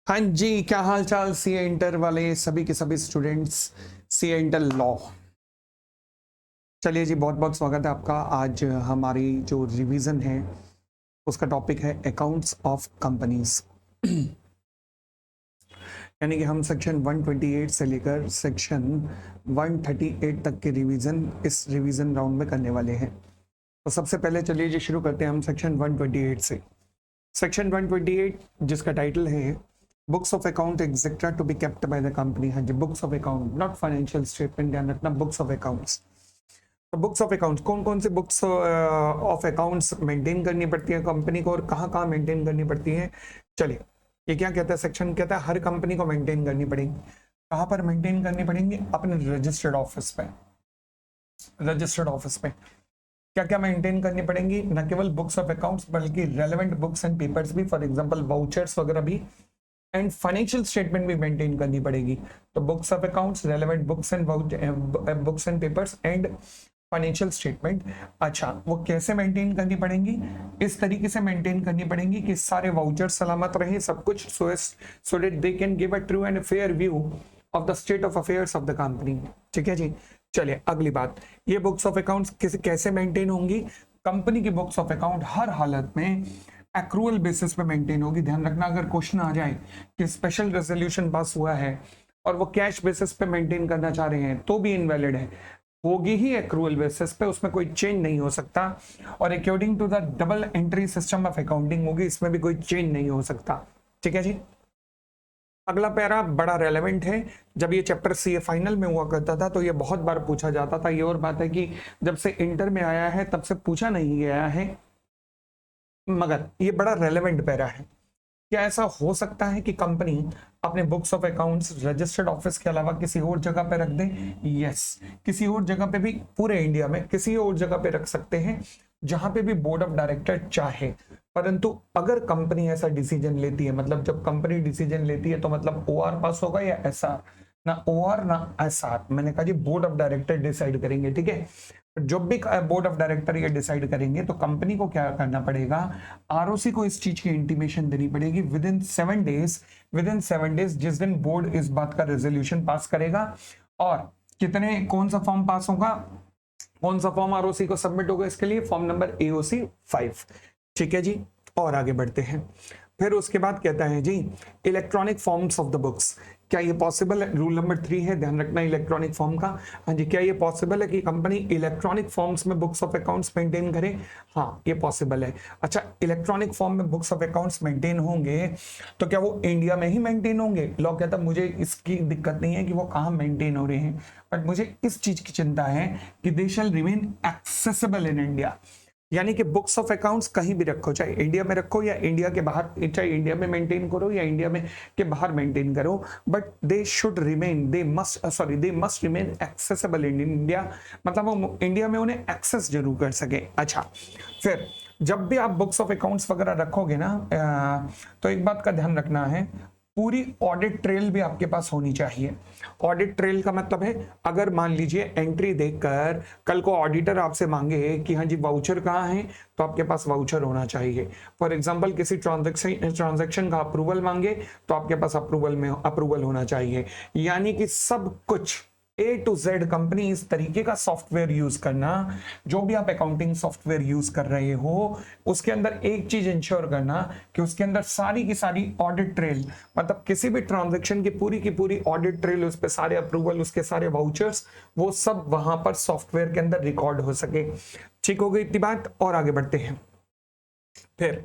हाँ जी, क्या हाल चाल सीए इंटर वाले सभी के सभी स्टूडेंट्स। सीए इंटर लॉ, चलिए जी, बहुत बहुत स्वागत है आपका। आज हमारी जो रिवीजन है उसका टॉपिक है अकाउंट्स ऑफ कंपनीज। यानी कि हम सेक्शन 128 से लेकर सेक्शन 138 तक के रिवीजन इस रिवीजन राउंड में करने वाले हैं। तो सबसे पहले चलिए जी शुरू करते हैं हम सेक्शन 128 से। सेक्शन 128 जिसका टाइटल है books of account etcetera to be kept by the company. हाँ जी, books of account, not financial statement, ध्यान रखना, बुक्स ऑफ अकाउंट्स। तो बुक्स ऑफ अकाउंट्स कौन कौन से बुक्स ऑफ अकाउंट्स मेंटेन करनी पड़ती है कंपनी को और कहाँ कहाँ मेंटेन करनी पड़ती है। चलिए, ये क्या कहता है सेक्शन, कहता है हर कंपनी को मेंटेन करनी पड़ेगी। कहाँ पर मेंटेन करनी पड़ेंगी? अपने रजिस्टर्ड ऑफिस पे। रजिस्टर्ड ऑफिस पे क्या क्या मेंटेन करनी पड़ेंगी? न केवल बुक्स ऑफ अकाउंट्स बल्कि रेलेवेंट बुक्स एंड पेपर्स भी, फॉर एग्जांपल वाउचर्स वगैरह भी, एंड फाइनेंशियल स्टेटमेंट भी मेंटेन करनी पड़ेगी। तो books of accounts, relevant books and books and papers and financial statement. अच्छा, वो कैसे मेंटेन करनी पड़ेंगी? इस तरीके से मेंटेन करनी पड़ेंगी कि सारे वाउचर सलामत रहे, सब कुछ, so that they can give a true and fair view of the state of affairs of the company. ठीक है जी। चलिए अगली बात, ये बुक्स ऑफ अकाउंट्स कैसे मेंटेन होंगी? कंपनी की बुक्स ऑफ अकाउंट हर हालत में एक्रूअल बेसिस पे मेंटेन होगी। ध्यान रखना, अगर क्वेश्चन आ जाए कि स्पेशल रेजोल्यूशन पास हुआ है और वो कैश बेसिस पे मेंटेन करना चाह रहे हैं तो भी इनवैलिड है, होगी ही एक्रूअल बेसिस पे, उसमें कोई चेंज नहीं हो सकता। और according to the double entry system of accounting होगी, इसमें भी कोई चेंज नहीं हो सकता। ठीक है जी। अगला पैरा बड़ा रेलेवेंट है। जब ये चैप्टर सीए फाइनल में हुआ करता था तो ये बहुत बार पूछा जाता था। ये और बात है कि जब से इंटर में आया है तब से पूछा नहीं गया है, मगर ये बड़ा रेलेवेंट पैरा है। क्या ऐसा हो सकता है कि कंपनी अपने books of accounts registered office के अलावा किसी और जगह पे रख दे? यस, किसी और जगह पे भी, पूरे इंडिया में किसी और जगह पे रख सकते हैं जहां पे भी बोर्ड ऑफ डायरेक्टर चाहे। परंतु अगर कंपनी ऐसा डिसीजन लेती है, मतलब जब कंपनी डिसीजन लेती है तो मतलब ओआर पास होगा या एसआर? ना ओआर ना एसआर, मैंने कहा जी बोर्ड ऑफ डायरेक्टर डिसाइड करेंगे। ठीक है, जब भी बोर्ड ऑफ डायरेक्टर ये डिसाइड करेंगे तो कंपनी को क्या करना पड़ेगा? आरओसी को इस चीज की इंटीमेशन देनी पड़ेगी with in 7 days. With in 7 days, जिस दिन बोर्ड इस बात का रेजोल्यूशन पास करेगा और कितने, कौन सा फॉर्म पास होगा, कौन सा फॉर्म आरओसी को सबमिट होगा, इसके लिए फॉर्म नंबर एओसी 5। ठीक है जी, और आगे बढ़ते हैं। फिर उसके बाद कहता है जी electronic forms of the books. क्या ये पॉसिबल है? रूल नंबर 3 है, ध्यान रखना इलेक्ट्रॉनिक फॉर्म का। हाँ जी, क्या ये पॉसिबल है कि कंपनी इलेक्ट्रॉनिक फॉर्म्स में बुक्स ऑफ अकाउंट्स मेंटेन करे? हाँ, ये पॉसिबल है। अच्छा, इलेक्ट्रॉनिक फॉर्म में बुक्स ऑफ अकाउंट्स मेंटेन होंगे तो क्या वो इंडिया में ही मेंटेन होंगे? लॉ कहता है मुझे इसकी दिक्कत नहीं है कि वो कहाँ मेंटेन हो रहे हैं, बट मुझे इस चीज की चिंता है कि दे शैल रिमेन एक्सेसिबल इन इंडिया। यानी कि बुक्स ऑफ अकाउंट्स कहीं भी रखो, चाहे इंडिया में रखो या इंडिया के बाहर, चाहे इंडिया में मेंटेन करो या इंडिया में के बाहर मेंटेन करो, but they should remain, they must remain accessible in India. मतलब वो इंडिया में उन्हें एक्सेस जरूर कर सके। अच्छा, फिर जब भी आप बुक्स ऑफ अकाउंट्स वगैरह रखोगे ना, तो एक बात का ध्यान रखना है, पूरी ऑडिट ट्रेल भी आपके पास होनी चाहिए। ऑडिट ट्रेल का मतलब है, अगर मान लीजिए एंट्री देखकर कल को ऑडिटर आपसे मांगे कि हाँ जी वाउचर कहाँ है, तो आपके पास वाउचर होना चाहिए। फॉर एग्जांपल किसी ट्रांजैक्शन का अप्रूवल मांगे तो आपके पास अप्रूवल होना चाहिए। यानी कि सब कुछ ए टू जेड कंपनी इस तरीके का सॉफ्टवेयर यूज करना, जो भी आप अकाउंटिंग सॉफ्टवेयर यूज कर रहे हो उसके अंदर एक चीज इंश्योर करना कि उसके अंदर सारी की सारी ऑडिट ट्रेल, मतलब किसी भी ट्रांजैक्शन की पूरी ऑडिट ट्रेल, उस पे सारे अप्रूवल, उसके सारे वाउचर्स, वो सब वहां पर सॉफ्टवेयर के अंदर रिकॉर्ड हो सके। ठीक हो गई इतनी बात, और आगे बढ़ते हैं। फिर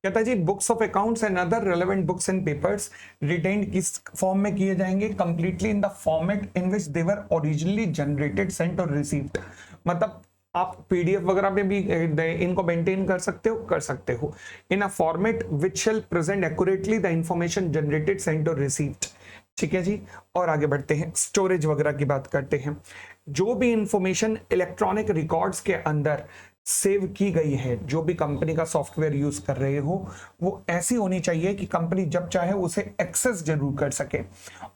कहता है जी books of accounts and other relevant books and papers retained किस फॉर्म में किए जाएंगे? Completely in the format in which they were originally generated, sent और रिसीव्ड। मतलब आप पीडीएफ वगैरह में भी इनको मेंटेन कर सकते हो in a format which shall present accurately the information generated, sent और रिसीव्ड। ठीक है जी, और आगे बढ़ते हैं, स्टोरेज वगैरह की बात करते हैं। जो भी इंफॉर्मेशन इलेक्ट्रॉनिक रिकॉर्ड्स के अंदर सेव की गई है, जो भी कंपनी का सॉफ्टवेयर यूज कर रहे हो, वो ऐसी होनी चाहिए कि कंपनी जब चाहे उसे एक्सेस जरूर कर सके,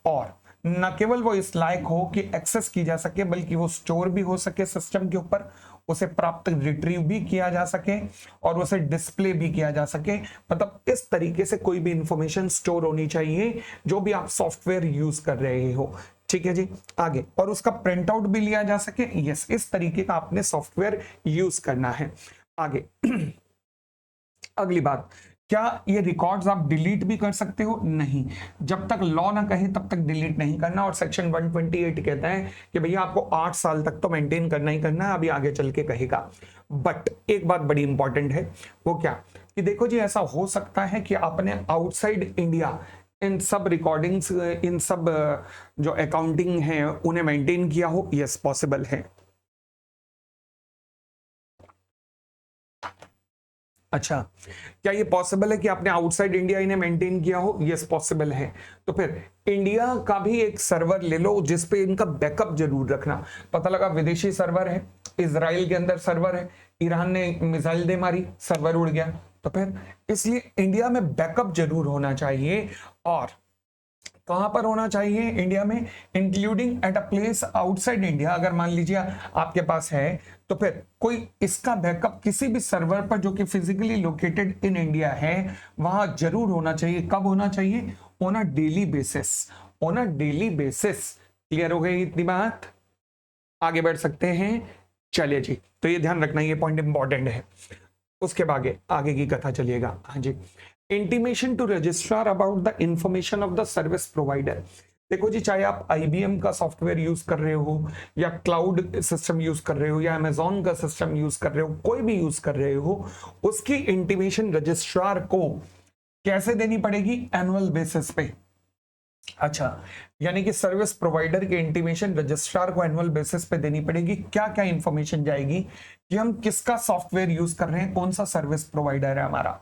और न केवल वो इस लायक हो कि एक्सेस की जा सके बल्कि वो स्टोर भी हो सके सिस्टम के ऊपर, उसे प्राप्त रिट्रीव भी किया जा सके और उसे डिस्प्ले भी किया जा सके। मतलब इस तरीके से कोई भी इंफॉर्मेशन स्टोर होनी चाहिए जो भी आप सॉफ्टवेयर यूज कर रहे हो। ठीक है जी, आगे, और उसका प्रिंट आउट भी लिया जा सके। यस, इस तरीके का आपने सॉफ्टवेयर यूज करना है। आगे अगली बात, क्या ये रिकॉर्ड्स आप डिलीट भी कर सकते हो? नहीं, जब तक लॉ ना कहे तब तक डिलीट नहीं करना। और सेक्शन 128 कहता है कि भैया आपको 8 साल तक तो मेंटेन करना ही करना है, अभी आगे चल के कहेगा। बट एक बात बड़ी इंपॉर्टेंट है, वो क्या कि देखो जी, ऐसा हो सकता है कि आपने आउटसाइड इंडिया इन सब रिकॉर्डिंग्स, इन सब जो अकाउंटिंग है उन्हें मेंटेन किया हो। यस, पॉसिबल है। अच्छा, क्या ये पॉसिबल है कि आपने आउटसाइड इंडिया इन्हें मेंटेन किया हो? यस, पॉसिबल है। तो फिर इंडिया का भी एक सर्वर ले लो जिसपे इनका बैकअप जरूर रखना। पता लगा विदेशी सर्वर है, इजराइल के अंदर सर्वर है, ईरान ने मिसाइल दे मारी, सर्वर उड़ गया। तो फिर इसलिए इंडिया में बैकअप जरूर होना चाहिए। और कहां पर होना चाहिए इंडिया में? Including at a place outside India. अगर मान लीजिए आपके पास है तो फिर कोई इसका बैकअप किसी भी सर्वर पर जो कि फिजिकली लोकेटेड इन इंडिया है वहां जरूर होना चाहिए। कब होना चाहिए? On a daily basis. On a daily basis. Clear हो गई इतनी बात? आगे बढ़ सकते हैं। चलिए जी, तो ये ध्यान रखना, ये पॉइंट इंपॉर्टेंट है। उसके बाद आगे की कथा चलिएगा। हाँ जी, intimation to registrar about the information of the service provider. देखो जी, चाहे आप IBM का सॉफ्टवेयर यूज कर रहे हो या क्लाउड सिस्टम यूज कर रहे हो या अमेजोन का सिस्टम यूज कर रहे हो, कोई भी यूज कर रहे हो, उसकी इंटीमेशन रजिस्ट्रार को कैसे देनी पड़ेगी? एनुअल बेसिस पे। अच्छा, यानी कि सर्विस प्रोवाइडर के इंटीमेशन रजिस्ट्रार को एनुअल बेसिस पे देनी पड़ेगी। क्या क्या इंफॉर्मेशन जाएगी? कि हम किसका सॉफ्टवेयर यूज कर रहे हैं, कौन सा सर्विस प्रोवाइडर है हमारा।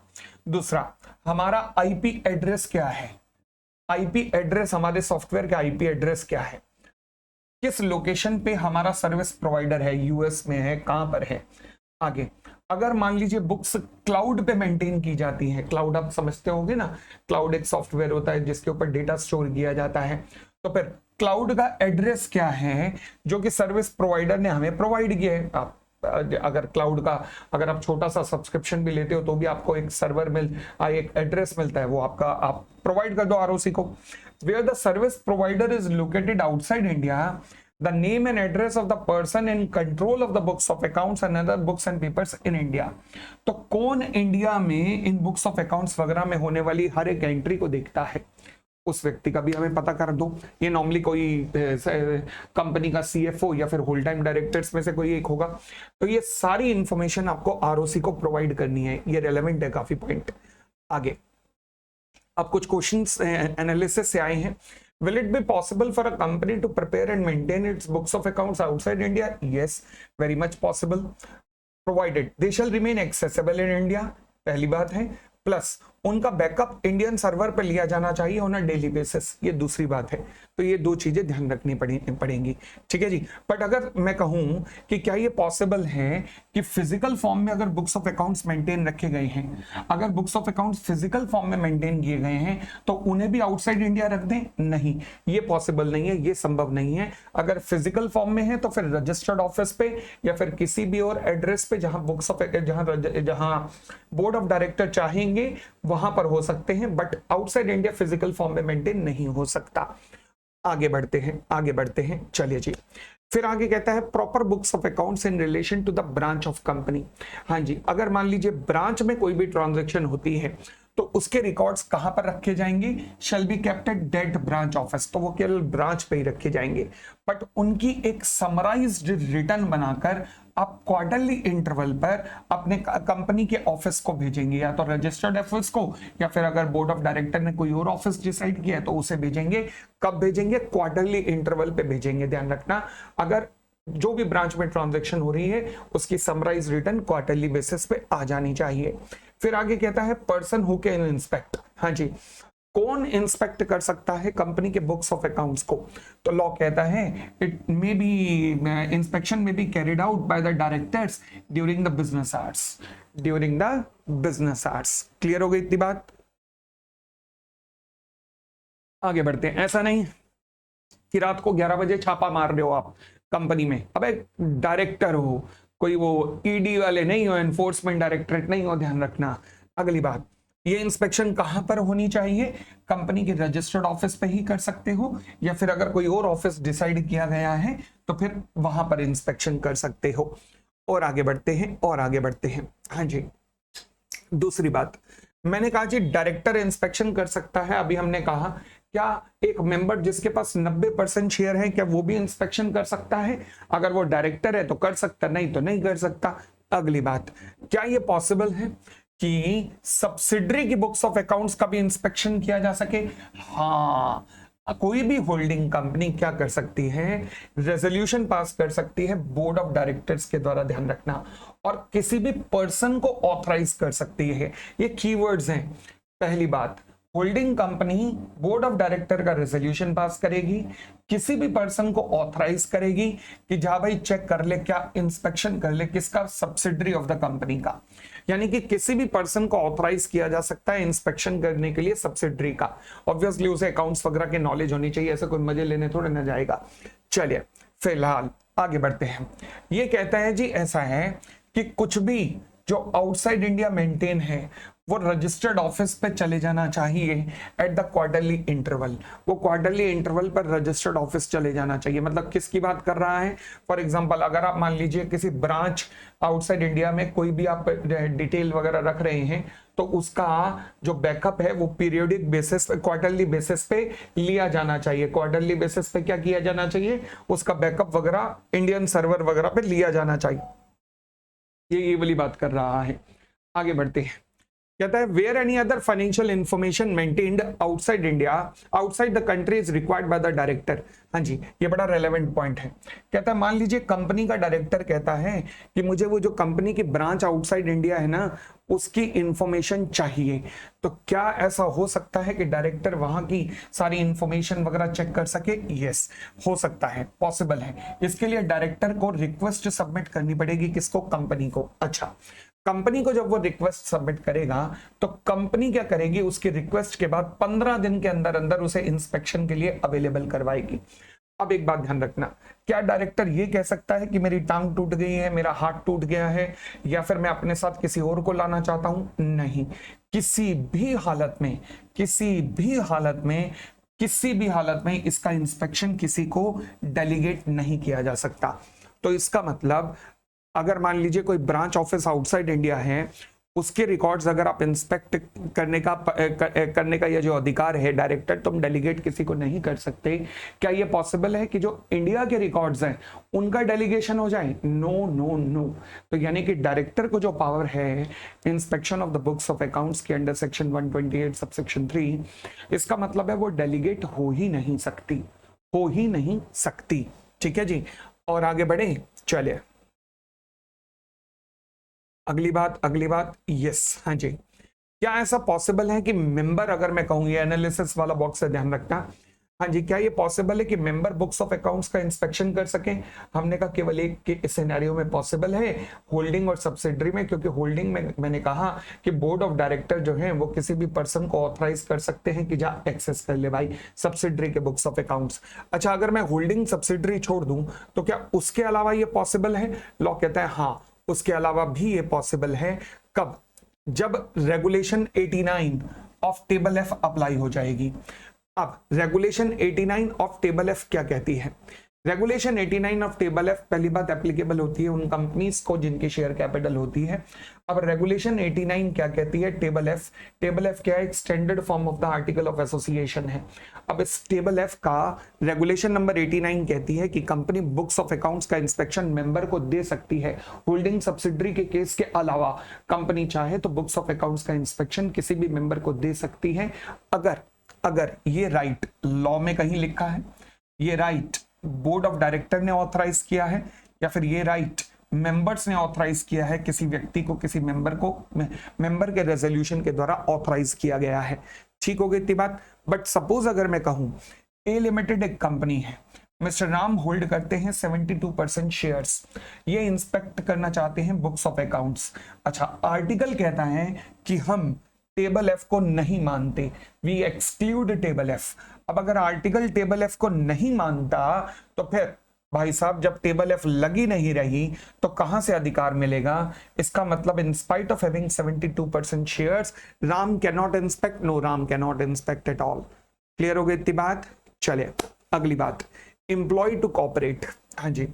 दूसरा, हमारा IP एड्रेस क्या है? IP एड्रेस, हमारे सॉफ्टवेयर का IP एड्रेस क्या है? किस लोकेशन पे हमारा सर्विस प्रोवाइडर है, US में है, कहां पर है? आगे, अगर मान लीजिए बुक्स क्लाउड पे मेंटेन की जाती है, क्लाउड आप समझते होंगे ना, क्लाउड एक सॉफ्टवेयर होता है जिसके ऊपर डेटा स्टोर किया जाता है। तो फिर क्लाउड का एड्रेस क्या है जो कि सर्विस प्रोवाइडर ने हमें प्रोवाइड किया है? आप अगर क्लाउड का, अगर आप छोटा सा सब्सक्रिप्शन भी लेते हो तो भी आपको एक सर्वर एक एड्रेस मिलता है, वो आपका आप प्रोवाइड कर दो ROC को। Where the service provider is located outside India, the name and address of the person in control of the books of accounts and other books and papers in India। तो कौन India में इन books of accounts वगैरह में होने वाली हर एक entry को देखता है, उस व्यक्ति का भी हमें पता कर दो। ये नॉर्मली कोई कंपनी का CFO या फिर होल टाइम डायरेक्टर्स में से कोई एक होगा। तो ये सारी इंफॉर्मेशन आपको ROC को प्रोवाइड करनी है। ये रेलेवेंट है काफी पॉइंट। आगे अब कुछ क्वेश्चंस एनालिसिस से आए हैं। Will it be possible for a company to prepare and maintain its books of accounts outside India? Yes, very much possible, provided they shall remain accessible in India। पहली बात है, plus उनका backup Indian server पर लिया जाना चाहिए on a daily basis, ये दूसरी बात है। तो ये दो चीजें ध्यान रखनी पड़ेंगी। ठीक है जी। बट अगर मैं कहूं कि क्या ये पॉसिबल है कि फिजिकल फॉर्म में अगर बुक्स ऑफ अकाउंट्स मेंटेन रखे गए हैं, अगर books of accounts physical form में मेंटेन किए गए हैं तो उन्हें भी आउटसाइड इंडिया रख दें? नहीं, ये पॉसिबल नहीं है, ये संभव नहीं है। अगर फिजिकल फॉर्म में है तो फिर रजिस्टर्ड ऑफिस पे या फिर किसी भी और एड्रेस पे जहां बुक्स ऑफ जहां बोर्ड ऑफ डायरेक्टर चाहेंगे वहां पर हो सकते हैं, but outside India physical form में मेंटेन नहीं हो सकता। आगे बढ़ते हैं। चलिए जी, फिर आगे कहता है proper books of accounts in relation to the branch of company. हाँ जी, अगर मान लीजिए ब्रांच में कोई भी ट्रांजैक्शन होती है तो उसके रिकॉर्ड्स कहां पर रखे जाएंगे? Shall be kept at that branch office. तो वो केवल ब्रांच पे ही रखे जाएंगे, बट उनकी एक समराइज्ड रिटर्न बनाकर आप क्वार्टरली इंटरवल पर अपने कंपनी के ऑफिस को भेजेंगे, या तो रजिस्टर्ड ऑफिस को या फिर अगर बोर्ड ऑफ डायरेक्टर ने कोई और ऑफिस डिसाइड किया है तो उसे भेजेंगे। कब भेजेंगे? क्वार्टरली इंटरवल पे भेजेंगे। ध्यान रखना, अगर जो भी ब्रांच में ट्रांजैक्शन हो रही है उसकी समराइज रिटर्न क्वार्टरली बेसिस पे आ जानी चाहिए। फिर आगे कहता है पर्सन हु कैन इंस्पेक्ट। हाँ जी, कौन इंस्पेक्ट कर सकता है कंपनी के बुक्स ऑफ अकाउंट्स को? तो लॉ कहता है इट मे बी इंस्पेक्शन में be carried out by the directors during the business hours. During the business hours. Clear हो गई इतनी बात? आगे बढ़ते हैं। ऐसा नहीं कि रात को 11 बजे छापा मार रहे हो आप कंपनी में, अबे डायरेक्टर हो कोई वो ईडी वाले नहीं हो, एनफोर्समेंट डायरेक्टरेट नहीं हो, ध्यान रखना। अगली बात, ये इंस्पेक्शन कहां पर होनी चाहिए? कंपनी के रजिस्टर्ड ऑफिस पे ही कर सकते हो, या फिर अगर कोई और ऑफिस डिसाइड किया गया है तो फिर वहां पर इंस्पेक्शन कर सकते हो। और आगे बढ़ते हैं, और आगे बढ़ते हैं। हाँ जी, दूसरी बात, मैंने कहा जी डायरेक्टर इंस्पेक्शन कर सकता है। अभी हमने कहा क्या एक मेंबर जिसके पास 90% शेयर है, क्या वो भी इंस्पेक्शन कर सकता है? अगर वो डायरेक्टर है तो कर सकता, नहीं तो नहीं कर सकता। अगली बात, क्या ये पॉसिबल है कि सब्सिडरी की बुक्स ऑफ अकाउंट्स का भी इंस्पेक्शन किया जा सके? हाँ, कोई भी होल्डिंग कंपनी क्या कर सकती है? रेजोल्यूशन पास कर सकती है बोर्ड ऑफ डायरेक्टर्स के द्वारा, ध्यान रखना, और किसी भी पर्सन को ऑथराइज कर सकती है। ये कीवर्ड्स हैं। पहली बात, holding company board of director का रेजोल्यूशन पास करेगी, किसी भी पर्सन को ऑथराइज करेगी कि जा भाई चेक कर ले, क्या इंस्पेक्शन कर ले, किसका? सब्सिडरी ऑफ द कंपनी का। यानी कि किसी भी पर्सन को ऑथराइज किया जा सकता है इंस्पेक्शन करने के लिए सब्सिडरी का। ऑब्वियसली उसे अकाउंट्स वगैरह के नॉलेज होनी चाहिए, ऐसे कोई मजे लेने थोड़े ना जाएगा। चलिए फिलहाल आगे बढ़ते हैं। ये कहता है जी ऐसा है कि कुछ भी जो आउटसाइड इंडिया मेंटेन है वो रजिस्टर्ड ऑफिस पे चले जाना चाहिए एट द क्वार्टरली इंटरवल। वो क्वार्टरली इंटरवल पर रजिस्टर्ड ऑफिस चले जाना चाहिए। मतलब किसकी बात कर रहा है? फॉर एग्जांपल, अगर आप मान लीजिए किसी ब्रांच आउटसाइड इंडिया में कोई भी आप डिटेल वगैरह रख रहे हैं, तो उसका जो बैकअप है वो पीरियोडिक बेसिस पे, क्वार्टरली बेसिस पे लिया जाना चाहिए। क्वार्टरली बेसिस पे क्या किया जाना चाहिए? उसका बैकअप वगैरह इंडियन सर्वर वगैरह पे लिया जाना चाहिए। ये वाली बात कर रहा है। आगे बढ़ते हैं। कहता है where any other financial information maintained outside India, outside the country is required by the director. हाँ जी, ये बड़ा रेलेवेंट पॉइंट है। कहता है मान लीजिए कंपनी का डायरेक्टर कहता है कि मुझे वो जो कंपनी की ब्रांच आउटसाइड इंडिया है ना, उसकी इंफॉर्मेशन चाहिए, तो क्या ऐसा हो सकता है कि डायरेक्टर वहां की सारी इंफॉर्मेशन वगैरह चेक कर सके? यस, हो सकता है, पॉसिबल है। इसके लिए डायरेक्टर को रिक्वेस्ट सबमिट करनी पड़ेगी। किसको? कंपनी को। अच्छा, कंपनी को जब वो रिक्वेस्ट सबमिट करेगा तो कंपनी क्या करेगी? उसकी रिक्वेस्ट के बाद 15 दिन के अंदर अंदर उसे इंस्पेक्शन के लिए अवेलेबल करवाएगी। अब एक बात ध्यान रखना, क्या डायरेक्टर ये कह सकता है कि मेरी टांग टूट गई है, मेरा हाथ टूट गया है, या फिर मैं अपने साथ किसी और को लाना चाहता हूं? नहीं, किसी भी हालत में, किसी भी हालत में, किसी भी हालत में इसका इंस्पेक्शन किसी को डेलीगेट नहीं किया जा सकता। तो इसका मतलब अगर मान लीजिए कोई ब्रांच ऑफिस आउटसाइड इंडिया है, उसके रिकॉर्ड्स अगर आप इंस्पेक्ट करने का ये जो अधिकार है डायरेक्टर, तुम डेलीगेट किसी को नहीं कर सकते। क्या ये पॉसिबल है कि जो इंडिया के रिकॉर्ड्स हैं उनका डेलीगेशन हो जाए? No no no. तो यानी कि डायरेक्टर को जो पावर है inspection of the books of accounts के अंडर सेक्शन 128 सबसेक्शन 3, इसका मतलब है वो डेलीगेट हो ही नहीं सकती, हो ही नहीं सकती। ठीक है जी, और आगे बढ़े। चलिए अगली बात, यस, हाँ जी, क्या ऐसा पॉसिबल है कि मेंबर, अगर मैं कहूँ, ये एनालिसिस वाला बॉक्स है, ध्यान रखना। हाँ जी, क्या ये पॉसिबल है कि मेंबर बुक्स ऑफ अकाउंट्स का इंस्पेक्शन कर सके? हमने कहा केवल एक के सिनेरियो में पॉसिबल है, होल्डिंग और सब्सिडरी में। क्योंकि होल्डिंग में मैंने कहा कि बोर्ड ऑफ डायरेक्टर जो है वो किसी भी पर्सन को ऑथराइज कर सकते हैं कि जा एक्सेस कर ले भाई सब्सिडरी के बुक्स ऑफ अकाउंट्स। अच्छा, अगर मैं होल्डिंग सब्सिडरी छोड़ दूं तो क्या उसके अलावा ये पॉसिबल है? लॉ कहता है हाँ, उसके अलावा भी ये पॉसिबल है। कब? जब regulation 89 of table F apply हो जाएगी। अब रेगुलेशन 89 ऑफ टेबल एफ क्या कहती है? रेगुलेशन 89 ऑफ टेबल एफ पहली बात एप्लीकेबल होती है उन कंपनीज को जिनकी शेयर कैपिटल होती है। अब रेगुलेशन 89 क्या कहती है? टेबल एफ क्या है? एक standard form of the article of association है। अब इस टेबल एफ का रेगुलेशन नंबर 89 कहती है कि कंपनी बुक्स ऑफ अकाउंट्स का इंस्पेक्शन मेंबर को दे सकती है। होल्डिंग सब्सिडरी के केस के अलावा कंपनी चाहे तो बुक्स ऑफ अकाउंट्स का इंस्पेक्शन किसी भी मेंबर को दे सकती है, अगर ये राइट लॉ में कहीं लिखा है, ये राइट बोर्ड ऑफ डायरेक्टर ने ऑथराइज किया है, या फिर ये राइट मेंबर्स ने ऑथराइज किया है, किसी व्यक्ति को, किसी मेंबर को मेंबर के रेजोल्यूशन के द्वारा ऑथराइज किया गया है। ठीक हो गई इतनी बात। बट सपोज अगर मैं कहूं ए लिमिटेड एक कंपनी है, मिस्टर राम होल्ड करते हैं 72% शेयर्स, ये इंस्पेक्ट करना चाहते हैं बुक्स ऑफ अकाउंट्स। अच्छा, आर्टिकल कहता है कि हम टेबल एफ को नहीं मानते, वी एक्सक्लूड टेबल एफ। अब अगर आर्टिकल टेबल एफ को नहीं मानता तो फिर भाई साहब जब टेबल एफ लगी नहीं रही तो कहां से अधिकार मिलेगा? इसका मतलब in spite of having 72% shares, Ram can not inspect, no Ram can not inspect at all. Clear हो गई इतनी बात? चलिए अगली बात, एम्प्लॉय टू कॉपरेट। हाँ जी,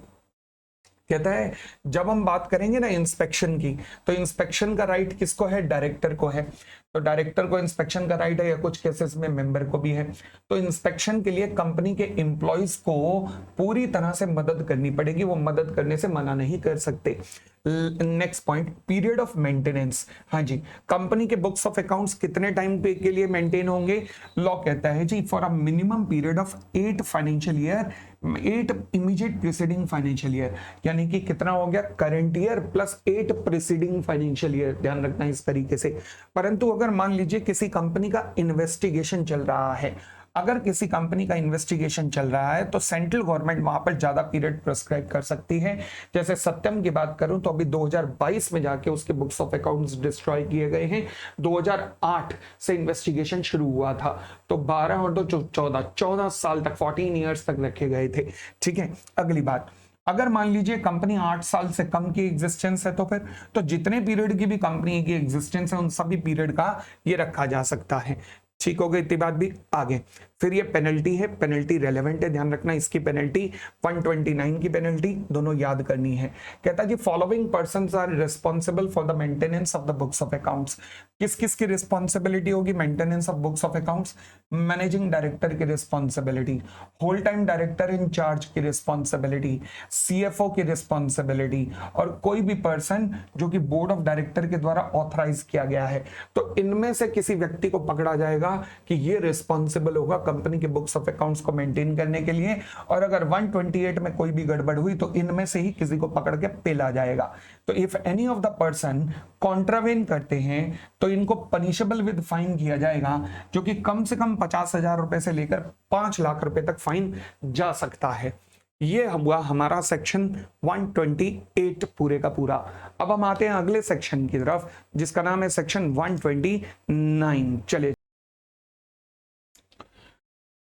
कहता है जब हम बात करेंगे ना इंस्पेक्शन की, तो इंस्पेक्शन का राइट किसको है? डायरेक्टर को है। तो डायरेक्टर को इंस्पेक्शन का राइट है, या कुछ केसेस में मेंबर को भी है। तो इंस्पेक्शन के लिए कंपनी के एम्प्लॉयज को पूरी तरह से मदद करनी पड़ेगी, वो मदद करने से मना नहीं कर सकते। Next point, period of maintenance. हाँ जी, कंपनी के बुक्स ऑफ अकाउंट्स कितने टाइम पे के लिए मेंटेन होंगे? लॉ कहता है जी for a minimum period of 8 financial year, 8 immediate preceding financial year, यानी कि कितना हो गया? Current year plus 8 preceding financial year, ध्यान रखना इस तरीके से। परंतु अगर मान लीजिए किसी कंपनी का इन्वेस्टिगेशन चल रहा है, अगर किसी कंपनी का इन्वेस्टिगेशन चल रहा है तो सेंट्रल गवर्नमेंट वहां पर ज्यादा पीरियड प्रिस्क्राइब कर सकती है। जैसे सत्यम की बात करूं तो अभी 2022 में जाके उसके बुक्स ऑफ अकाउंट्स डिस्ट्रॉय किए गए हैं। 2008 से इन्वेस्टिगेशन शुरू हुआ था, तो 12 और 2 14 साल तक, 14 ईयर्स तक रखे गए थे। ठीक है, अगली बात, अगर मान लीजिए कंपनी 8 साल से कम की एग्जिस्टेंस है, तो फिर तो जितने पीरियड की भी कंपनी की एग्जिस्टेंस है उन सभी पीरियड का ये रखा जा सकता है। ठीक हो गई इतनी बात भी। आगे फिर ये पेनल्टी है, पेनल्टी रेलेवेंट है, ध्यान रखना इसकी पेनल्टी 129 की पेनल्टी दोनों याद करनी है। कहता है कि following persons are responsible for the maintenance of the books of accounts. किस किस की रिस्पॉन्सिबिलिटी होगी maintenance of books of accounts? Managing director की responsibility, whole time director in charge की रिस्पॉन्सिबिलिटी, सीएफओ की रिस्पॉन्सिबिलिटी, और कोई भी पर्सन जो कि बोर्ड ऑफ डायरेक्टर के द्वारा ऑथराइज किया गया है। तो इनमें से किसी व्यक्ति को पकड़ा जाएगा कि ये रिस्पॉन्सिबल होगा कंपनी के बुक्स ऑफ अकाउंट्स को मेंटेन करने के लिए, और अगर 128 में कोई भी गड़बड़ हुई तो इनमें से ही किसी को पकड़ के पेला जाएगा। तो if any of the person contravene करते हैं तो इनको पनिशेबल विद फाइन किया जाएगा, जो कि कम से कम 50,000 रुपए से लेकर 5 लाख रुपए तक फाइन जा सकता है। ये हुआ हमारा सेक्शन 128 पूरे का पूरा। अब हम आते हैं अगले सेक्शन की तरफ जिसका नाम है सेक्शन 129। चलिए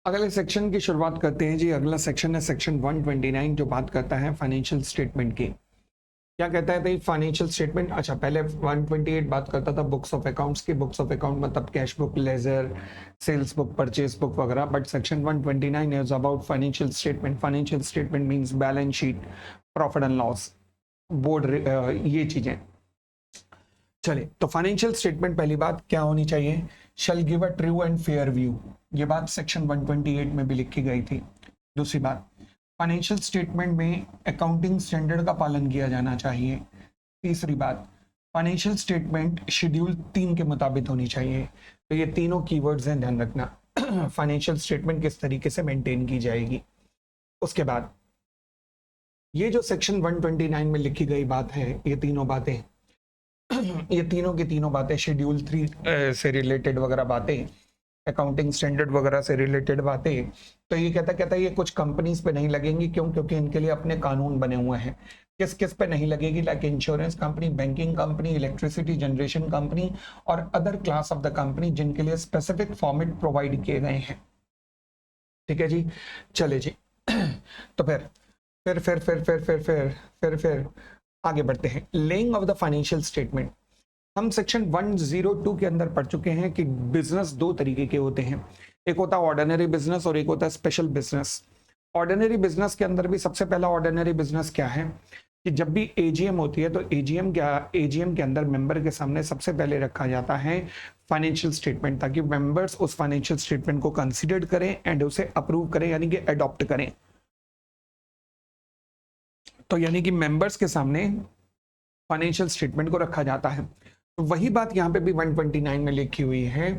अगले सेक्शन की शुरुआत करते हैं जी। अगला सेक्शन है सेक्शन 129 जो बात करता है फाइनेंशियल स्टेटमेंट की। क्या कहता है भाई फाइनेंशियल स्टेटमेंट? अच्छा, पहले 128 बात करता था बुक्स ऑफ अकाउंट्स की। बुक्स ऑफ अकाउंट मतलब cash book, ledger, sales book, purchase book वगैरह। But section 129 is about financial statement. Financial statement means balance sheet, profit and loss, board, ये चीजें। चलिए, तो फाइनेंशियल स्टेटमेंट पहली बात क्या होनी चाहिए? शैल give a true and fair view. ये बात सेक्शन 128 में भी लिखी गई थी। दूसरी बात, फाइनेंशियल स्टेटमेंट में अकाउंटिंग स्टैंडर्ड का पालन किया जाना चाहिए। तीसरी बात, फाइनेंशियल स्टेटमेंट शेड्यूल 3 के मुताबिक होनी चाहिए। तो ये तीनों कीवर्ड्स हैं, ध्यान रखना। फाइनेंशियल स्टेटमेंट किस तरीके से मेंटेन की जाएगी। उसके बाद ये जो सेक्शन 129 में लिखी गई बात है, ये तीनों बातें ये तीनों की तीनों बातें शेड्यूल 3 से रिलेटेड वगैरह बातें, अकाउंटिंग स्टैंडर्ड वगैरह से रिलेटेड बातें। तो ये कहता है ये कुछ कंपनीज पे नहीं लगेंगी। क्यों? क्योंकि इनके लिए अपने कानून बने हुए हैं। किस किस पे नहीं लगेगी? Like insurance company, banking company, electricity generation company और other class of the company जिनके लिए स्पेसिफिक फॉर्मेट प्रोवाइड किए गए हैं। ठीक है जी, चले जी। तो फिर आगे बढ़ते हैं। Laying of the financial statement. हम सेक्शन 102 के अंदर पढ़ चुके हैं कि बिजनेस दो तरीके के होते हैं, एक होता है ऑर्डिनरी बिजनेस और एक होता है स्पेशल बिजनेस। ऑर्डिनरी बिजनेस के अंदर भी सबसे पहला ऑर्डिनरी बिजनेस क्या है कि जब भी एजीएम होती है तो एजीएम के अंदर मेंबर के सामने सबसे पहले रखा जाता है फाइनेंशियल स्टेटमेंट, ताकि मेंबर्स उस फाइनेंशियल स्टेटमेंट को कंसीडर करें एंड उसे अप्रूव करें, यानी कि अडॉप्ट करें। तो यानी कि मेंबर्स के सामने फाइनेंशियल स्टेटमेंट को रखा जाता है। तो वही बात यहाँ पे भी 129 में लिखी हुई है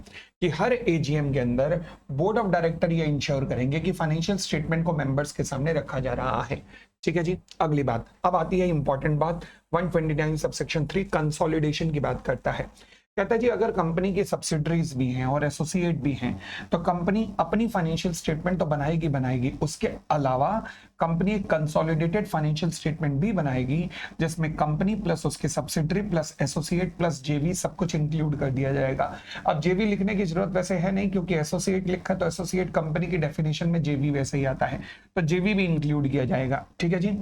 कि हर एजीएम के अंदर बोर्ड ऑफ डायरेक्टर ये इंश्योर करेंगे कि फाइनेंशियल स्टेटमेंट को मेंबर्स के सामने रखा जा रहा है। ठीक है जी, अगली बात अब आती है इंपॉर्टेंट बात। 129 सबसेक्शन 3 कंसोलिडेशन की बात करता है। कहता है जी अगर कंपनी की सब्सिडरीज भी हैं और एसोसिएट भी हैं तो कंपनी अपनी फाइनेंशियल स्टेटमेंट तो बनाएगी, उसके अलावा कंपनी एक कंसोलिडेटेड फाइनेंशियल स्टेटमेंट भी बनाएगी जिसमें कंपनी प्लस उसके सब्सिडरी प्लस एसोसिएट प्लस जेवी सब कुछ इंक्लूड कर दिया जाएगा। अब जेवी लिखने की जरूरत वैसे है नहीं क्योंकि एसोसिएट लिखा तो एसोसिएट कंपनी की डेफिनेशन में जेवी वैसे ही आता है, तो जेवी भी इंक्लूड किया जाएगा। ठीक है जी,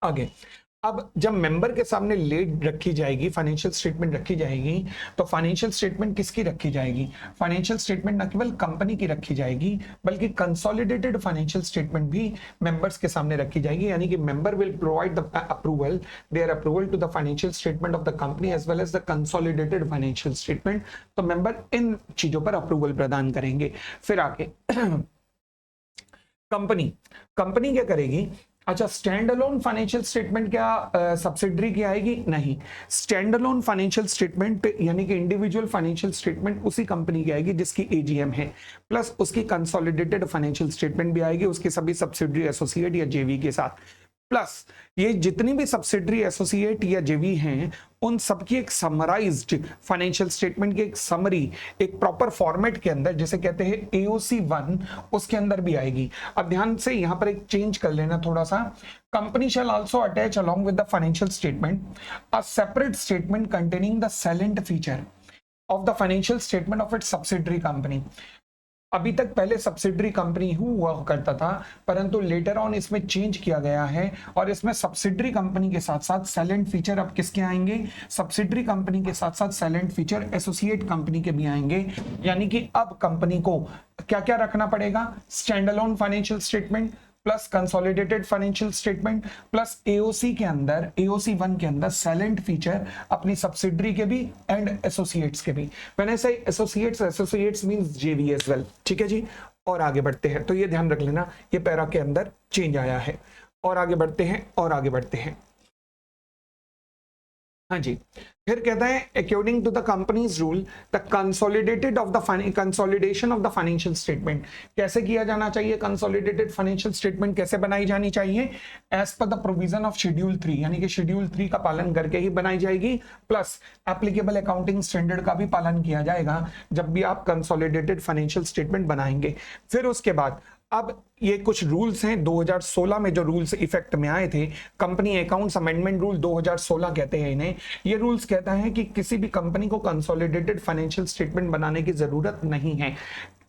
आगे अब जब मेंबर के सामने लेट रखी जाएगी, फाइनेंशियल स्टेटमेंट रखी जाएगी, तो फाइनेंशियल स्टेटमेंट किसकी रखी जाएगी? फाइनेंशियल स्टेटमेंट न केवल कंपनी की रखी जाएगी बल्कि कंसोलिडेटेड फाइनेंशियल स्टेटमेंट भी मेंबर्स के सामने रखी जाएगी, यानी कि member will provide the approval, their approval to the financial statement of the company as well as the consolidated financial statement. तो मेंबर इन चीजों पर अप्रूवल प्रदान करेंगे। फिर आगे कंपनी क्या करेगी? अच्छा, स्टैंड अलोन फाइनेंशियल स्टेटमेंट क्या सब्सिडरी की आएगी? नहीं, स्टैंड अलोन फाइनेंशियल स्टेटमेंट यानी कि इंडिविजुअल फाइनेंशियल स्टेटमेंट उसी कंपनी की आएगी जिसकी एजीएम है, प्लस उसकी कंसोलिडेटेड फाइनेंशियल स्टेटमेंट भी आएगी उसके सभी सब्सिडरी एसोसिएट या जेवी के साथ, प्लस ये जितनी भी सब्सिडरी एसोसिएट या जेवी हैं उन सबकी एक समराइज्ड फाइनेंशियल स्टेटमेंट की एक समरी एक प्रॉपर फॉर्मेट के अंदर जिसे कहते हैं एओसी 1 उसके अंदर भी आएगी। अब ध्यान से यहां पर एक चेंज कर लेना थोड़ा सा, company shall also attach along with the financial statement a separate statement containing the salient feature of the financial statement of its subsidiary company. अभी तक पहले सब्सिडरी कंपनी हुआ करता था परंतु लेटर ऑन इसमें चेंज किया गया है और इसमें सब्सिडरी कंपनी के साथ साथ साइलेंट फीचर अब किसके आएंगे? सब्सिडरी कंपनी के साथ साथ साइलेंट फीचर एसोसिएट कंपनी के भी आएंगे, यानी कि अब कंपनी को क्या क्या रखना पड़ेगा? Stand alone financial statement plus consolidated financial statement plus AOC के अंदर एओसी 1 के अंदर साइलेंट फीचर अपनी सब्सिडरी के भी एंड एसोसिएट्स के भी। व्हेन आई से एसोसिएट्स मींस जेवी एज वेल। ठीक है जी, और आगे बढ़ते हैं, तो ये ध्यान रख लेना ये पैरा के अंदर चेंज आया है। और आगे बढ़ते हैं हाँ जी, फिर कहता है according to the companies rule the consolidated of the consolidation of the financial statement कैसे किया जाना चाहिए? कंसोलिडेटेड फाइनेंशियल स्टेटमेंट कैसे बनाई जानी चाहिए? As per the provision of schedule 3, यानी कि शेड्यूल 3 का पालन करके ही बनाई जाएगी, प्लस एप्लीकेबल अकाउंटिंग स्टैंडर्ड का भी पालन किया जाएगा जब भी आप कंसोलिडेटेड फाइनेंशियल स्टेटमेंट बनाएंगे। फिर उसके बाद अब ये कुछ रूल्स हैं 2016 में जो रूल्स इफेक्ट में आए थे, कंपनी अकाउंट्स अमेंडमेंट रूल 2016 कहते हैं इन्हें। ये रूल्स कहता है कि किसी भी कंपनी को कंसोलिडेटेड फाइनेंशियल स्टेटमेंट बनाने की जरूरत नहीं है।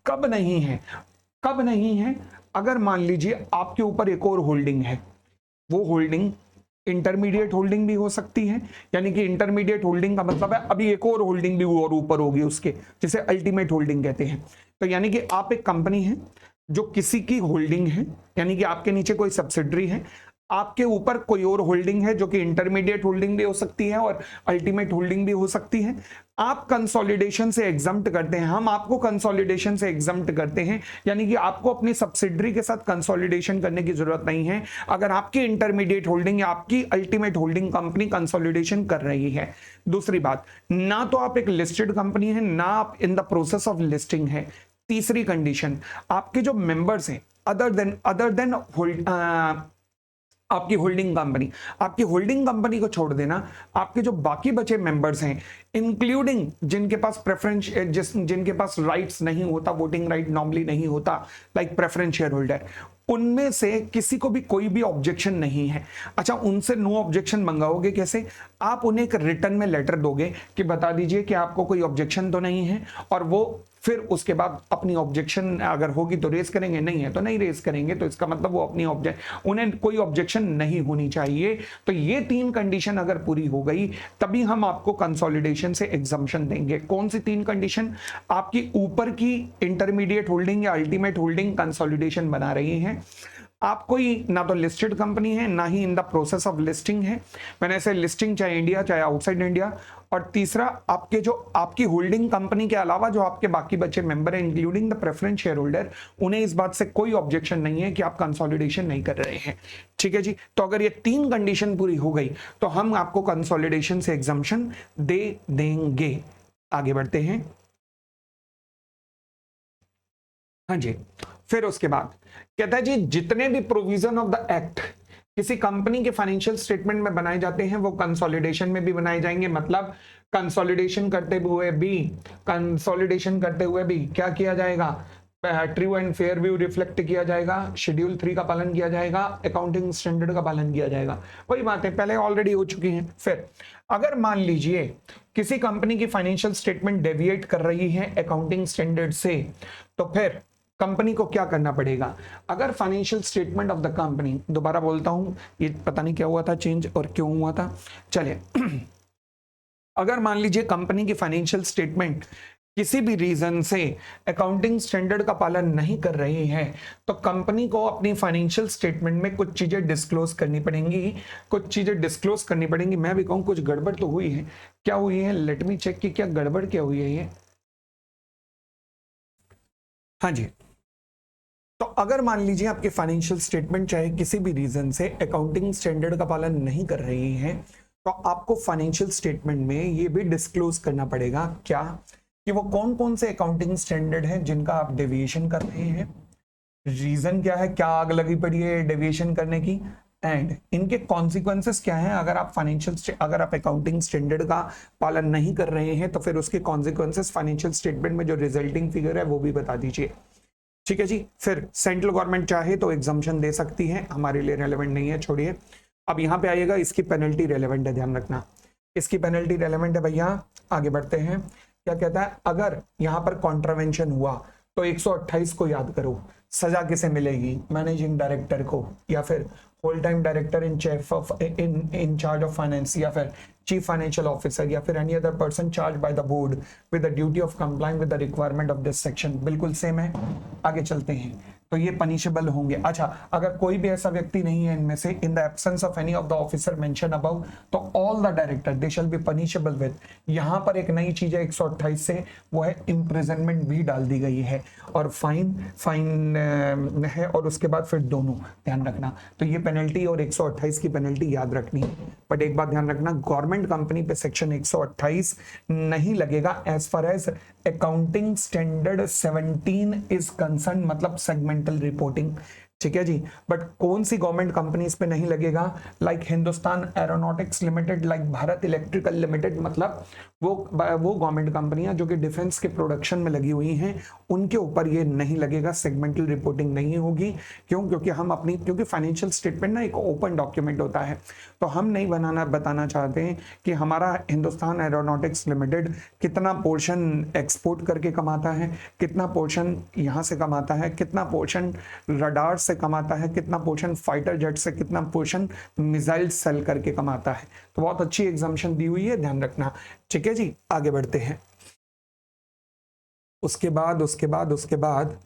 कब नहीं है? अगर मान लीजिए आपके ऊपर एक और होल्डिंग है, वो होल्डिंग इंटरमीडिएट होल्डिंग भी हो सकती है, यानी कि इंटरमीडिएट होल्डिंग का मतलब है अभी एक और होल्डिंग भी और ऊपर होगी उसके, जिसे अल्टीमेट होल्डिंग कहते हैं। तो यानी कि आप एक कंपनी है जो किसी की होल्डिंग है, यानी कि आपके नीचे कोई सब्सिडरी है, आपके ऊपर कोई और होल्डिंग है जो कि इंटरमीडिएट होल्डिंग भी हो सकती है और अल्टीमेट होल्डिंग भी हो सकती है। आप कंसोलिडेशन से एग्जम्प्ट करते हैं, हम आपको कंसोलिडेशन से एग्जम्प्ट करते हैं, यानी कि आपको अपनी सब्सिडरी के साथ कंसोलिडेशन करने की जरूरत नहीं है अगर आपकी इंटरमीडिएट होल्डिंग या आपकी अल्टीमेट होल्डिंग कंपनी कंसोलिडेशन कर रही है। दूसरी बात, ना तो आप एक लिस्टेड कंपनी है ना आप इन द प्रोसेस ऑफ लिस्टिंग है। तीसरी कंडीशन, आपके जो मेंबर्स हैं अदर देन आपकी होल्डिंग कंपनी को छोड़ देना, आपके जो बाकी बचे मेंबर्स हैं इंक्लूडिंग जिनके पास प्रेफरेंस जिनके पास राइट्स नहीं होता, वोटिंग राइट नॉर्मली नहीं होता, लाइक प्रेफरेंस शेयर होल्डर, उनमें से किसी को भी कोई भी ऑब्जेक्शन नहीं है। अच्छा, उनसे नो ऑब्जेक्शन मंगाओगे कैसे? आप उन्हें एक रिटर्न में लेटर दोगे कि बता दीजिए कि आपको कोई ऑब्जेक्शन तो नहीं है, और वो फिर उसके बाद अपनी ऑब्जेक्शन अगर होगी तो रेज करेंगे, नहीं है तो नहीं रेज करेंगे। तो इसका मतलब वो अपनी उन्हें कोई ऑब्जेक्शन नहीं होनी चाहिए। तो ये 3 कंडीशन अगर पूरी हो गई तभी हम आपको कंसोलिडेशन से एग्जम्पशन देंगे। कौन सी 3 कंडीशन? आपकी ऊपर की इंटरमीडिएट होल्डिंग या अल्टीमेट होल्डिंग कंसोलिडेशन बना रही है, आप कोई ना तो लिस्टेड कंपनी है ना ही in the process of listing है, मैंने ऐसे लिस्टिंग चाहे इंडिया चाहे आउटसाइड इंडिया, और तीसरा आपकी होल्डिंग कंपनी के अलावा जो आपके बाकी बचे मेंबर हैं including the preference share holder, उन्हें इस बात से कोई ऑब्जेक्शन नहीं है कि आप कंसोलिडेशन नहीं कर रहे हैं। ठीक है जी, तो अगर ये 3 कंडीशन पूरी हो गई तो हम आपको कंसोलिडेशन से एग्जम्पशन दे देंगे। आगे बढ़ते हैं। हाँ जी, फिर उसके बाद कहता है जी जितने भी प्रोविजन ऑफ द एक्ट किसी कंपनी के फाइनेंशियल स्टेटमेंट में बनाए जाते हैं वो कंसोलिडेशन में भी बनाए जाएंगे। मतलब कंसोलिडेशन करते हुए भी क्या किया जाएगा, true and fair view reflect किया जाएगा, शेड्यूल 3 का पालन किया जाएगा, अकाउंटिंग स्टैंडर्ड का पालन किया जाएगा। वही बातें पहले ऑलरेडी हो चुकी हैं। फिर अगर मान लीजिए किसी कंपनी की फाइनेंशियल स्टेटमेंट डेविएट कर रही है अकाउंटिंग स्टैंडर्ड से, तो फिर कंपनी को क्या करना पड़ेगा। अगर financial statement of the company, दोबारा बोलता हूं, ये पता नहीं क्या हुआ था चेंज और क्यों हुआ था, चलिए अगर मान लीजिए कंपनी की फाइनेंशियल स्टेटमेंट किसी भी रीजन से अकाउंटिंग स्टैंडर्ड का पालन नहीं कर रही है, तो कंपनी को अपनी फाइनेंशियल स्टेटमेंट में कुछ चीजें डिस्क्लोज करनी पड़ेंगी। मैं भी कहूं कुछ गड़बड़ तो हुई है। क्या हुई है, लेट मी चेक कि क्या गड़बड़ क्या हुई है ये। हाँ जी, तो अगर मान लीजिए आपकी फाइनेंशियल स्टेटमेंट चाहे किसी भी रीजन से अकाउंटिंग स्टैंडर्ड का पालन नहीं कर रही है, तो आपको फाइनेंशियल स्टेटमेंट में ये भी डिस्क्लोज करना पड़ेगा क्या, कि वो कौन कौन से अकाउंटिंग स्टैंडर्ड है जिनका आप डेविएशन कर रहे हैं, रीजन क्या है, क्या आग लगी पड़ी है डेविएशन करने की, एंड इनके कॉन्सिक्वेंसेस क्या हैं। अगर आप अकाउंटिंग स्टैंडर्ड का पालन नहीं कर रहे हैं, तो फिर उसके कॉन्सिक्वेंसेस फाइनेंशियल स्टेटमेंट में जो रिजल्टिंग फिगर है वो भी बता दीजिए। ठीक है जी। फिर सेंट्रल गवर्नमेंट चाहे तो एग्जम्पशन दे सकती है, हमारे लिए रेलेवेंट नहीं है, छोड़िए। अब यहाँ पे आइएगा, इसकी पेनल्टी रेलेवेंट है, ध्यान रखना, इसकी पेनल्टी रेलेवेंट है भैया। आगे बढ़ते हैं, क्या कहता है, अगर यहाँ पर कॉन्ट्रावेंशन हुआ तो 128 को याद करो, सजा किसे मिलेगी, मैनेजिंग डायरेक्टर को, या फिर whole time director in charge of finance, या फिर चीफ फाइनेंशियल ऑफिसर, या फिर any other person charge by the board with the duty of complying with the requirement of this section. बिल्कुल सेम है। आगे चलते हैं, तो ये पनिशेबल होंगे। अच्छा, अगर कोई भी ऐसा व्यक्ति नहीं है इनमें से, in the absence of any of the officer mention above, तो all the director they shall be punishable with, यहां पर एक नई चीज है 128 से, वो है इम्प्रिजनमेंट भी डाल दी गई है, और फाइन है, और उसके बाद फिर दोनों, ध्यान रखना। तो ये पेनल्टी और 128 की पेनल्टी याद रखनी है। बट एक बात ध्यान रखना, गवर्नमेंट कंपनी पे सेक्शन 128 नहीं लगेगा as far as accounting standard 17 is concern, मतलब सेगमेंटल रिपोर्टिंग। ठीक है जी। बट कौन सी गवर्नमेंट कंपनीज पे नहीं लगेगा, like Hindustan aeronautics limited, like Bharat electrical limited, मतलब वो गवर्नमेंट कंपनियां जो कि डिफेंस के प्रोडक्शन में लगी हुई हैं, उनके ऊपर ये नहीं लगेगा, सेगमेंटल रिपोर्टिंग नहीं होगी। क्यों? क्योंकि फाइनेंशियल स्टेटमेंट ना एक ओपन डॉक्यूमेंट होता है, तो हम नहीं बताना चाहते हैं कि हमारा हिंदुस्तान एरोनॉटिक्स लिमिटेड कितना पोर्शन एक्सपोर्ट करके कमाता है, कितना पोर्शन यहाँ से कमाता है, कितना पोर्शन रडार से कमाता है, कितना पोर्शन फाइटर जेट से, कितना पोर्शन मिसाइल सेल करके कमाता है। तो बहुत अच्छी एग्जाम्पशन दी हुई है, ध्यान रखना। ठीक है जी। आगे बढ़ते हैं। उसके बाद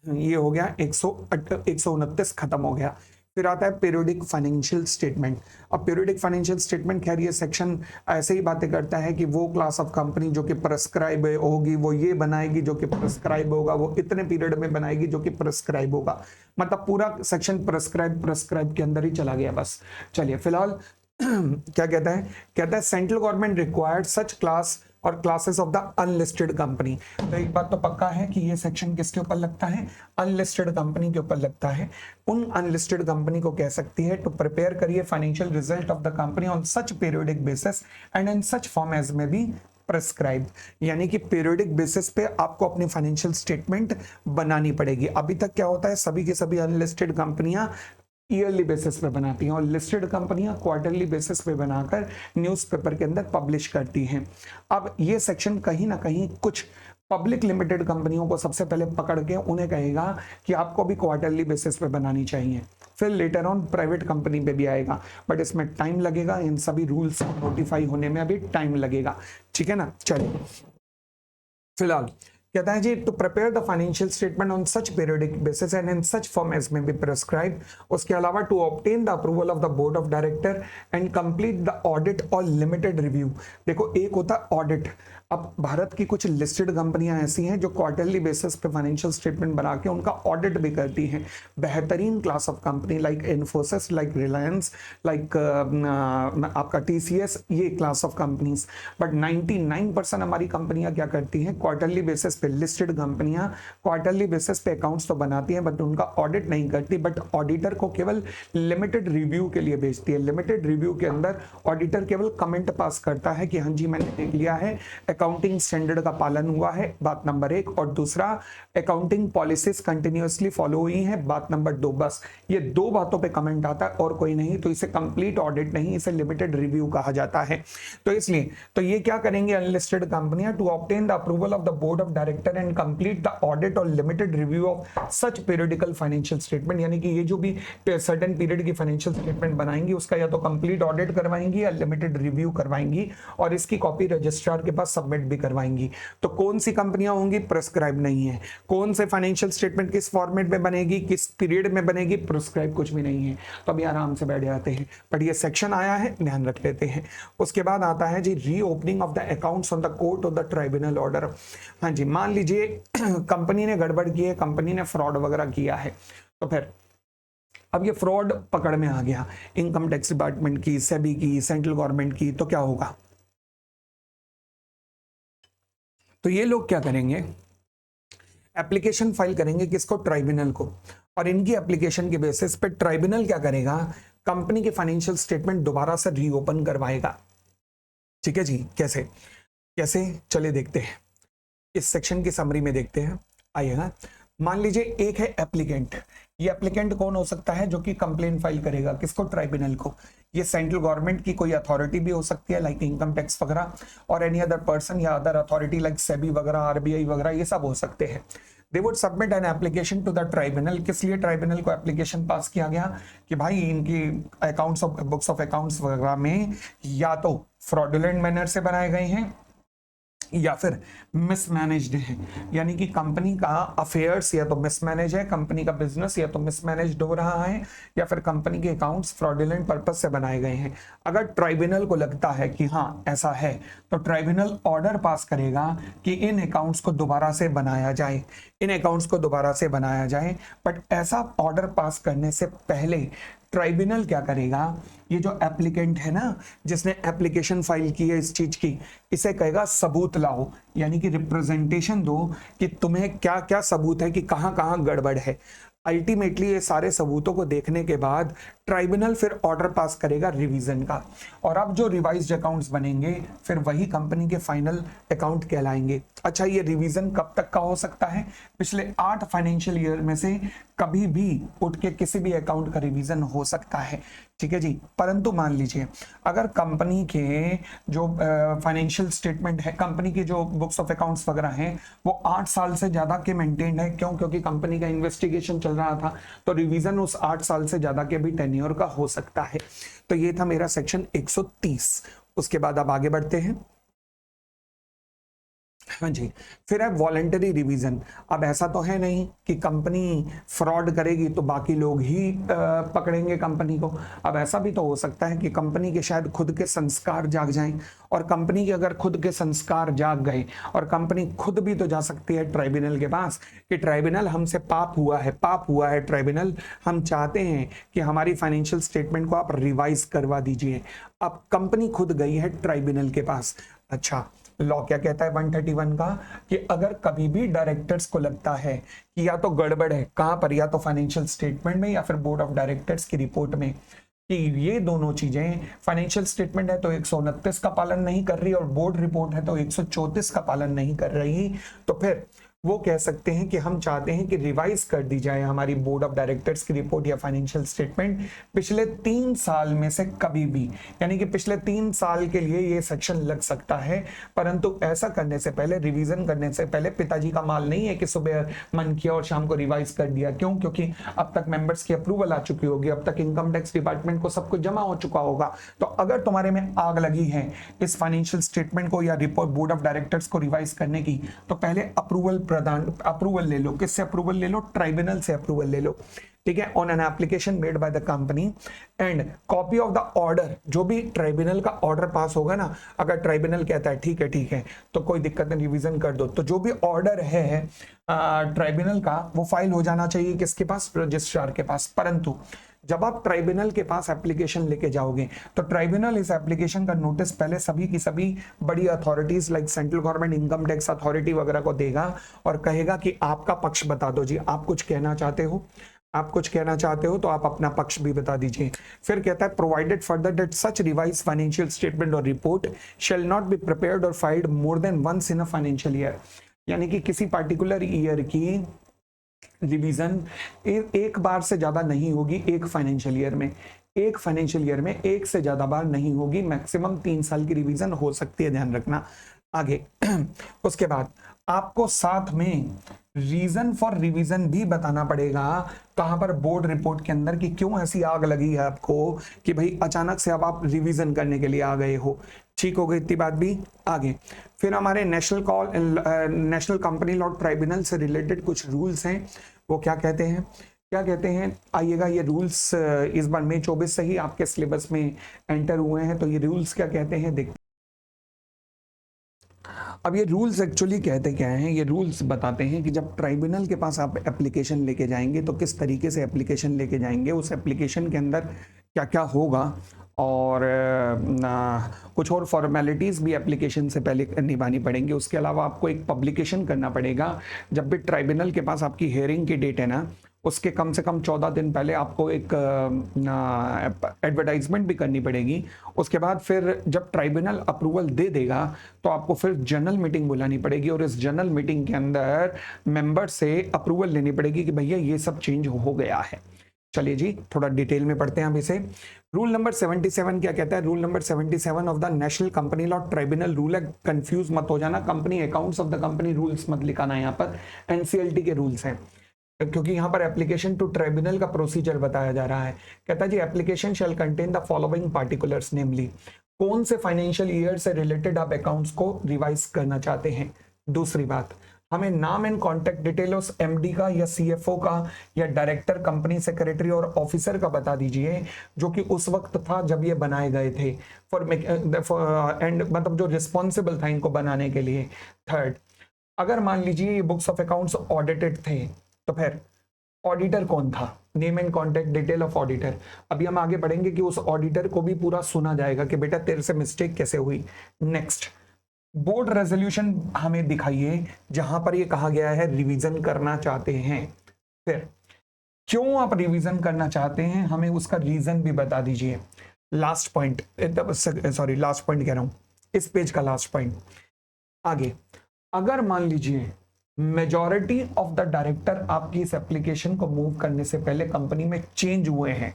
ये हो गया 129 खत्म हो गया। फिर आता है पीरियोडिक फाइनेंशियल स्टेटमेंट। अब पीरियोडिक फाइनेंशियल स्टेटमेंट, खैर ये सेक्शन ऐसे ही बातें करता है कि वो क्लास ऑफ कंपनी जो कि प्रेस्क्राइब होगी वो ये बनाएगी, जो कि प्रेस्क्राइब होगा वो इतने पीरियड में बनाएगी जो कि प्रेस्क्राइब होगा। मतलब पूरा सेक्शन प्रेस्क्राइब के अंदर ही चला गया बस। चलिए फिलहाल क्या कहता है central government required such class और classes of the unlisted company. तो एक बात तो पक्का है कि ये सेक्शन किसके ऊपर लगता है, अनलिस्टेड कंपनी के ऊपर लगता है। उन अनलिस्टेड कंपनी को कह सकती है टू प्रिपेयर करिए financial result of the company on such periodic basis and in such form as may be prescribe, यानी कि पीरियोडिक बेसिस पे आपको अपनी फाइनेंशियल स्टेटमेंट बनानी पड़ेगी। अभी तक क्या होता है, सभी की सभी अनलिस्टेड कंपनियां ईयरली बेसिस पे बनाती हैं और लिस्टेड कंपनियां क्वार्टरली बेसिस पे बनाकर न्यूज़पेपर के अंदर पब्लिश करती हैं। अब ये सेक्शन कहीं ना कहीं कुछ पब्लिक लिमिटेड कंपनियों को सबसे पहले पकड़ के उन्हें कहेगा कि आपको भी क्वार्टरली बेसिस पे बनानी चाहिए, फिर लेटर ऑन प्राइवेट कंपनी पे भी आएगा, बट इसमें टाइम लगेगा, इन सभी रूल्स नोटिफाई होने में अभी टाइम लगेगा। ठीक है ना। चलिए फिलहाल कहता है जी to prepare the financial statement on such periodic basis and in such form as may be prescribe. उसके अलावा to obtain the approval of the board of director and complete the audit और लिमिटेड रिव्यू। देखो एक होता है audit, अब भारत की कुछ लिस्टेड कंपनियां ऐसी हैं जो क्वार्टरली बेसिस पे फाइनेंशियल स्टेटमेंट बना के उनका ऑडिट भी करती हैं। बेहतरीन class of company like Infosys, like Reliance, like आपका टीसीएस, ये क्लास ऑफ कंपनीज। बट 99% हमारी कंपनियां क्या करती हैं, क्वार्टरली बेसिस पे, लिस्टेड कंपनियां क्वार्टरली बेसिस पे अकाउंट्स तो बनाती हैं बट उनका ऑडिट नहीं करती, बट ऑडिटर को केवल लिमिटेड रिव्यू के लिए भेजती है। लिमिटेड रिव्यू के अंदर ऑडिटर केवल कमेंट पास करता है कि हाँ जी मैंने देख लिया है, अकाउंटिंग स्टैंडर्ड का पालन हुआ है, बात नंबर 1, और दूसरा अकाउंटिंग पॉलिसीज कंटिन्यूअसली फॉलो हुई हैं, बात नंबर 2। बस ये 2 बातों पे कमेंट आता है और कोई नहीं, तो इसे कंप्लीट ऑडिट नहीं, इसे लिमिटेड रिव्यू कहा जाता है। तो इसलिए तो ये क्या करेंगे अनलिस्टेड कंपनियां, to obtain the approval of the board of director and complete the audit और limited review of such periodical financial statement, यानी कि ये जो भी सर्टेन पीरियड की फाइनेंशियल स्टेटमेंट बनाएंगी उसका या तो कंप्लीट ऑडिट करवाएंगी या लिमिटेड रिव्यू करवाएंगी और इसकी कॉपी रजिस्ट्रार के पास सबमिट भी करवाएंगी। तो कौन सी कंपनियां होंगी, प्रिस्क्राइब नहीं है। कौन से फाइनेंशियल स्टेटमेंट किस फॉर्मेट में बनेगी, किस पीरियड में बनेगी, प्रिस्क्राइब कुछ भी नहीं है। तो अभी आराम से बैठ जाते हैं, बट ये सेक्शन आया है, ध्यान रख लेते हैं। उसके बाद आता है जी reopening of the accounts on the court of the tribunal order. हाँ जी, मान लीजिए कंपनी ने गड़बड़ की है, कंपनी ने फ्रॉड वगैरह किया है, तो फिर अब ये फ्रॉड पकड़ में आ गया इनकम टैक्स डिपार्टमेंट की, सेबी की, सेंट्रल गवर्नमेंट की, तो क्या होगा, तो ये लोग क्या करेंगे, एप्लीकेशन फाइल करेंगे किसको, ट्राइब्यूनल को, और इनकी एप्लीकेशन के बेसिस पे ट्राइब्यूनल क्या करेगा, कंपनी के फाइनेंशियल स्टेटमेंट दोबारा से रीओपन करवाएगा। ठीक है जी, कैसे कैसे चले देखते हैं, इस सेक्शन की समरी में देखते हैं, आइएगा। मान लीजिए एक है एप्लीकेंट, ये एप्लीकेंट कौन हो सकता है, जो कि कंप्लेन फाइल करेगा किसको, ट्राइब्यूनल को। ये सेंट्रल गवर्नमेंट की कोई अथॉरिटी भी हो सकती है लाइक इनकम टैक्स वगैरह, और एनी अदर पर्सन या अदर अथॉरिटी लाइक सेबी वगैरह, आरबीआई वगैरह, ये सब हो सकते हैं। They would submit an application to the tribunal. किस लिए ट्राइब्यूनल को एप्लीकेशन पास किया गया कि भाई इनकी accounts of books of accounts वगैरह में या तो फ्रॉडुलेंट मैनर से बनाए गए हैं या फिर मिसमैनेज्ड है, यानी कि कंपनी का अफेयर्स या तो मिसमैनेज है, कंपनी का बिजनेस या तो मिसमैनेज्ड हो रहा है, या फिर कंपनी के अकाउंट्स फ्रॉडुलेंट पर्पस से बनाए गए हैं। अगर ट्राइब्यूनल को लगता है कि हाँ ऐसा है, तो ट्राइब्यूनल ऑर्डर पास करेगा कि इन अकाउंट्स को दोबारा से बनाया जाए, इन अकाउंट्स को दोबारा से बनाया जाए। बट ऐसा ऑर्डर पास करने से पहले ट्राइब्यूनल क्या करेगा, ये जो एप्लीकेंट है ना, जिसने एप्लीकेशन फाइल की है इस चीज की, इसे कहेगा सबूत लाओ, यानी कि रिप्रेजेंटेशन दो कि तुम्हें क्या क्या सबूत है कि कहां कहां गड़बड़ है। अल्टीमेटली ये सारे सबूतों को देखने के बाद ट्राइब्यूनल फिर ऑर्डर पास करेगा रिवीजन का, और अब जो रिवाइज्ड अकाउंट्स बनेंगे फिर वही कंपनी के फाइनल अकाउंट कहलाएंगे। अच्छा, ये रिवीजन कब तक का हो सकता है, पिछले 8 फाइनेंशियल ईयर में से कभी भी उठ के किसी भी अकाउंट का रिवीजन हो सकता है। ठीक है जी, परंतु मान लीजिए अगर कंपनी के जो फाइनेंशियल स्टेटमेंट है, कंपनी की जो बुक्स ऑफ अकाउंट्स वगैरह हैं, वो 8 साल से ज्यादा के मेंटेन्ड है, क्यों, क्योंकि कंपनी का इन्वेस्टिगेशन चल रहा था, तो रिवीजन उस 8 साल से ज्यादा के भी टेन्योर का हो सकता है। तो ये था मेरा सेक्शन 130। उसके बाद अब आगे बढ़ते हैं। हाँ जी, फिर है वॉलेंटरी रिवीजन। अब ऐसा तो है नहीं कि कंपनी फ्रॉड करेगी तो बाकी लोग ही पकड़ेंगे कंपनी को। अब ऐसा भी तो हो सकता है कि कंपनी के शायद खुद के संस्कार जाग जाएं, और कंपनी के अगर खुद के संस्कार जाग गए और कंपनी खुद भी तो जा सकती है ट्राइब्यूनल के पास कि ट्राइब्यूनल हमसे पाप हुआ है ट्राइब्यूनल, हम चाहते हैं कि हमारी फाइनेंशियल स्टेटमेंट को आप रिवाइज करवा दीजिए। अब कंपनी खुद गई है ट्राइब्यूनल के पास। अच्छा, लॉ क्या कहता है 131 का, कि अगर कभी भी डायरेक्टर्स को लगता है कि या तो गड़बड़ है, कहां पर, या तो फाइनेंशियल स्टेटमेंट में या फिर बोर्ड ऑफ डायरेक्टर्स की रिपोर्ट में, कि ये दोनों चीजें, फाइनेंशियल स्टेटमेंट है तो 129 का पालन नहीं कर रही और बोर्ड रिपोर्ट है तो 134 का पालन नहीं कर रही, तो फिर वो कह सकते हैं कि हम चाहते हैं कि रिवाइज कर दी जाए हमारी बोर्ड ऑफ डायरेक्टर्स की रिपोर्ट या फाइनेंशियल स्टेटमेंट पिछले 3 साल में से कभी भी, यानी कि पिछले 3 साल के लिए ये सेक्शन लग सकता है। परंतु ऐसा करने से पहले, रिवीजन करने से पहले, पिताजी का माल नहीं है कि सुबह मन किया और शाम को रिवाइज कर दिया। क्यों? क्योंकि अब तक मेंबर्स की अप्रूवल आ चुकी होगी, अब तक इनकम टैक्स डिपार्टमेंट को सब कुछ जमा हो चुका होगा। तो अगर तुम्हारे में आग लगी है इस फाइनेंशियल स्टेटमेंट को या रिपोर्ट बोर्ड ऑफ डायरेक्टर्स को रिवाइज करने की, तो पहले अप्रूवल ले लो। किससे अप्रूवल ले लो? ट्राइब्यूनल से अप्रूवल ले लो। ठीक है, on an application made by the company and copy of the order, जो भी ट्राइब्यूनल का ऑर्डर पास होगा ना, अगर ट्राइब्यूनल कहता है ठीक है तो कोई दिक्कत नहीं, रिवीजन कर दो, तो जो भी ऑर्डर है ट्राइब्यूनल का वो फाइल हो जाना चाहिए किसके पास, रजिस्ट्रार के पास। परंतु जब आप ट्राइब्यूनल के पास एप्लीकेशन लेके जाओगे तो ट्राइब्यूनल इस एप्लीकेशन का नोटिस पहले सभी की सभी बड़ी authorities like central government income tax authority वगैरह को देगा और कहेगा कि आपका पक्ष बता दो जी, आप कुछ कहना चाहते हो, आप कुछ कहना चाहते हो तो आप अपना पक्ष भी बता दीजिए। फिर कहता है provided further that such revise financial statement और report shall not be prepared और filed more than once in a financial year, यानी कि किसी पार्टिकुलर ईयर की रिवीजन एक बार से ज्यादा नहीं होगी, एक फाइनेंशियल ईयर में, एक फाइनेंशियल ईयर में एक से ज्यादा बार नहीं होगी, मैक्सिमम 3 साल की रिवीजन हो सकती है, ध्यान रखना। आगे उसके बाद आपको साथ में रीजन फॉर रिवीजन भी बताना पड़ेगा, कहां पर, बोर्ड रिपोर्ट के अंदर, कि क्यों ऐसी आग लगी है आपको कि भाई अचानक से अब आप रिवीजन करने के लिए आ गए हो। ठीक हो गई इतनी बात भी। आगे फिर हमारे नेशनल कंपनी लॉ ट्राइब्यूनल से रिलेटेड कुछ रूल्स हैं, वो क्या कहते हैं, क्या कहते हैं, आइएगा, ये रूल्स इस बार मई 24 से ही आपके सिलेबस में एंटर हुए हैं, तो ये रूल्स क्या कहते हैं देखते। अब ये रूल्स एक्चुअली कहते क्या हैं, ये रूल्स बताते हैं कि जब ट्राइब्यूनल के पास आप एप्लीकेशन लेके जाएंगे तो किस तरीके से एप्लीकेशन लेके जाएंगे, उस एप्लीकेशन के अंदर क्या क्या होगा, और कुछ और फॉर्मेलिटीज़ भी एप्लीकेशन से पहले निभानी पड़ेंगी। उसके अलावा आपको एक पब्लिकेशन करना पड़ेगा, जब भी ट्राइब्यूनल के पास आपकी हेयरिंग की डेट है ना, उसके कम से कम 14 दिन पहले आपको एक एडवर्टाइजमेंट भी करनी पड़ेगी। उसके बाद फिर जब ट्राइब्यूनल अप्रूवल दे देगा तो आपको फिर जनरल मीटिंग बुलानी पड़ेगी और इस जनरल मीटिंग के अंदर मेंबर से अप्रूवल लेनी पड़ेगी कि भैया ये सब चेंज हो गया है। चलिए जी थोड़ा डिटेल में पढ़ते हैं अब इसे। रूल नंबर 77 क्या कहता है, rule number 77 of the national company law tribunal rule है, कंफ्यूज मत हो जाना, company accounts of the company rules मत लिखाना, यहाँ पर एनसीएलटी के रूल्स हैं, क्योंकि यहाँ पर एप्लीकेशन टू ट्राइब्यूनल का प्रोसीजर बताया जा रहा है। कहता है जी application shall contain the following particulars, namely कौन से फाइनेंशियल ईयर से रिलेटेड आप अकाउंट्स को रिवाइज करना चाहते हैं। दूसरी बात, हमें नाम एंड कॉन्टेक्ट डिटेल उस एमडी का या सीएफओ का या डायरेक्टर, कंपनी सेक्रेटरी और ऑफिसर का बता दीजिए जो कि उस वक्त था जब ये बनाए गए थे, फॉर एंड मतलब जो रिस्पॉन्सिबल था इनको बनाने के लिए। थर्ड, अगर मान लीजिए ये बुक्स ऑफ अकाउंट्स ऑडिटेड थे तो फिर ऑडिटर कौन था, name and contact detail of auditor. अभी हम आगे बढ़ेंगे कि उस ऑडिटर को भी पूरा सुना जाएगा कि बेटा तेरे से मिस्टेक कैसे हुई। नेक्स्ट, बोर्ड रेजोल्यूशन हमें दिखाइए जहां पर ये कहा गया है रिवीजन करना चाहते हैं। फिर क्यों आप रिवीजन करना चाहते हैं हमें उसका रीजन भी बता दीजिए। Last point, sorry last point कह रहा हूं, इस पेज का लास्ट पॉइंट। आगे, अगर मान लीजिए मेजॉरिटी ऑफ द डायरेक्टर आपकी इस एप्लीकेशन को मूव करने से पहले कंपनी में चेंज हुए हैं,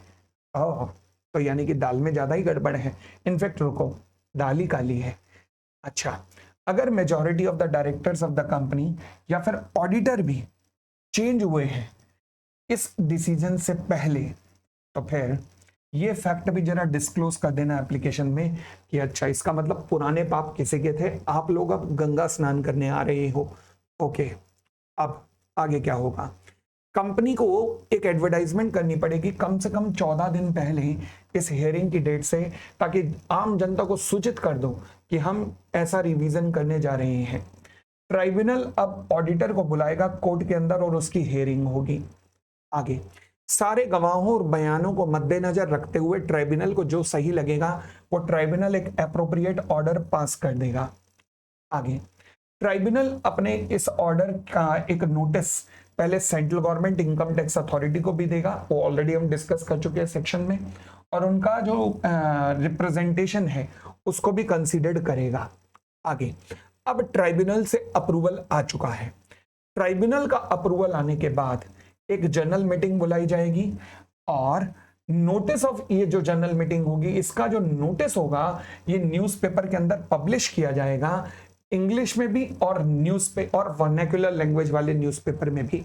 तो यानी कि दाल में ज्यादा ही गड़बड़ है। इनफैक्ट रुको, दाल ही काली है। अच्छा, अगर majority of the directors of the company या फिर ऑडिटर भी चेंज हुए हैं इस डिसीजन से पहले, तो फिर ये फैक्ट भी जरा डिस्क्लोज कर देना एप्लीकेशन में कि अच्छा इसका मतलब पुराने पाप किसी के थे, आप लोग अब गंगा स्नान करने आ रहे हो। ओके, अब आगे क्या होगा, कंपनी को एक एडवर्टाइजमेंट करनी पड़ेगी कम से कम 14 दिन पहले इस हियरिंग की डेट से, ताकि आम जनता को सूचित कर दो कि हम ऐसा रिवीजन करने जा रहे हैं। ट्राइब्यूनल अब ऑडिटर को बुलाएगा कोर्ट के अंदर और उसकी हियरिंग होगी। आगे, सारे गवाहों और बयानों को मद्देनजर रखते हुए ट्राइब्यूनल को जो सही लगेगा वो ट्राइब्यूनल एक एप्रोप्रिएट ऑर्डर पास कर देगा। आगे, ट्राइब्यूनल अपने इस ऑर्डर का एक नोटिस पहले central government income tax authority को भी देगा, वो ऑलरेडी हम डिस्कस कर चुके हैं सेक्शन में, और उनका जो रिप्रेजेंटेशन है उसको भी कंसीडर्ड करेगा। आगे, अब ट्राइब्यूनल से अप्रूवल आ चुका है, ट्राइब्यूनल का अप्रूवल आने के बाद एक जनरल मीटिंग बुलाई जाएगी और नोटिस ऑफ, ये जो जनरल मीटिंग होगी इसका जो नोटिस होगा ये न्यूज़पेपर के अंदर पब्लिश किया जाएगा, इंग्लिश में भी और न्यूज़पेपर और वर्नाक्युलर लैंग्वेज वाले न्यूज़पेपर में भी।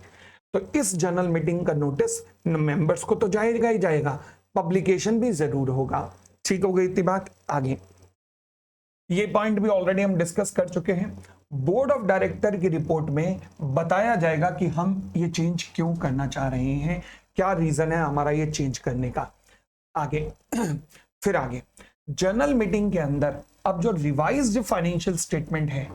तो इस जनरल मीटिंग का नोटिस मेंबर्स को तो जाएगा ही जाएगा, पब्लिकेशन भी जरूर होगा। ठीक हो गई इतनी बात। आगे, ये पॉइंट भी ऑलरेडी हम डिस्कस कर चुके हैं। बोर्ड ऑफ डायरेक्टर की रिपोर्ट में बताया जाएगा कि हम ये चेंज क्यों करना चाह रहे हैं, क्या रीजन है हमारा ये चेंज करने का। आगे फिर आगे जनरल मीटिंग के अंदर अब जो रिवाइज्ड फाइनेंशियल स्टेटमेंट है,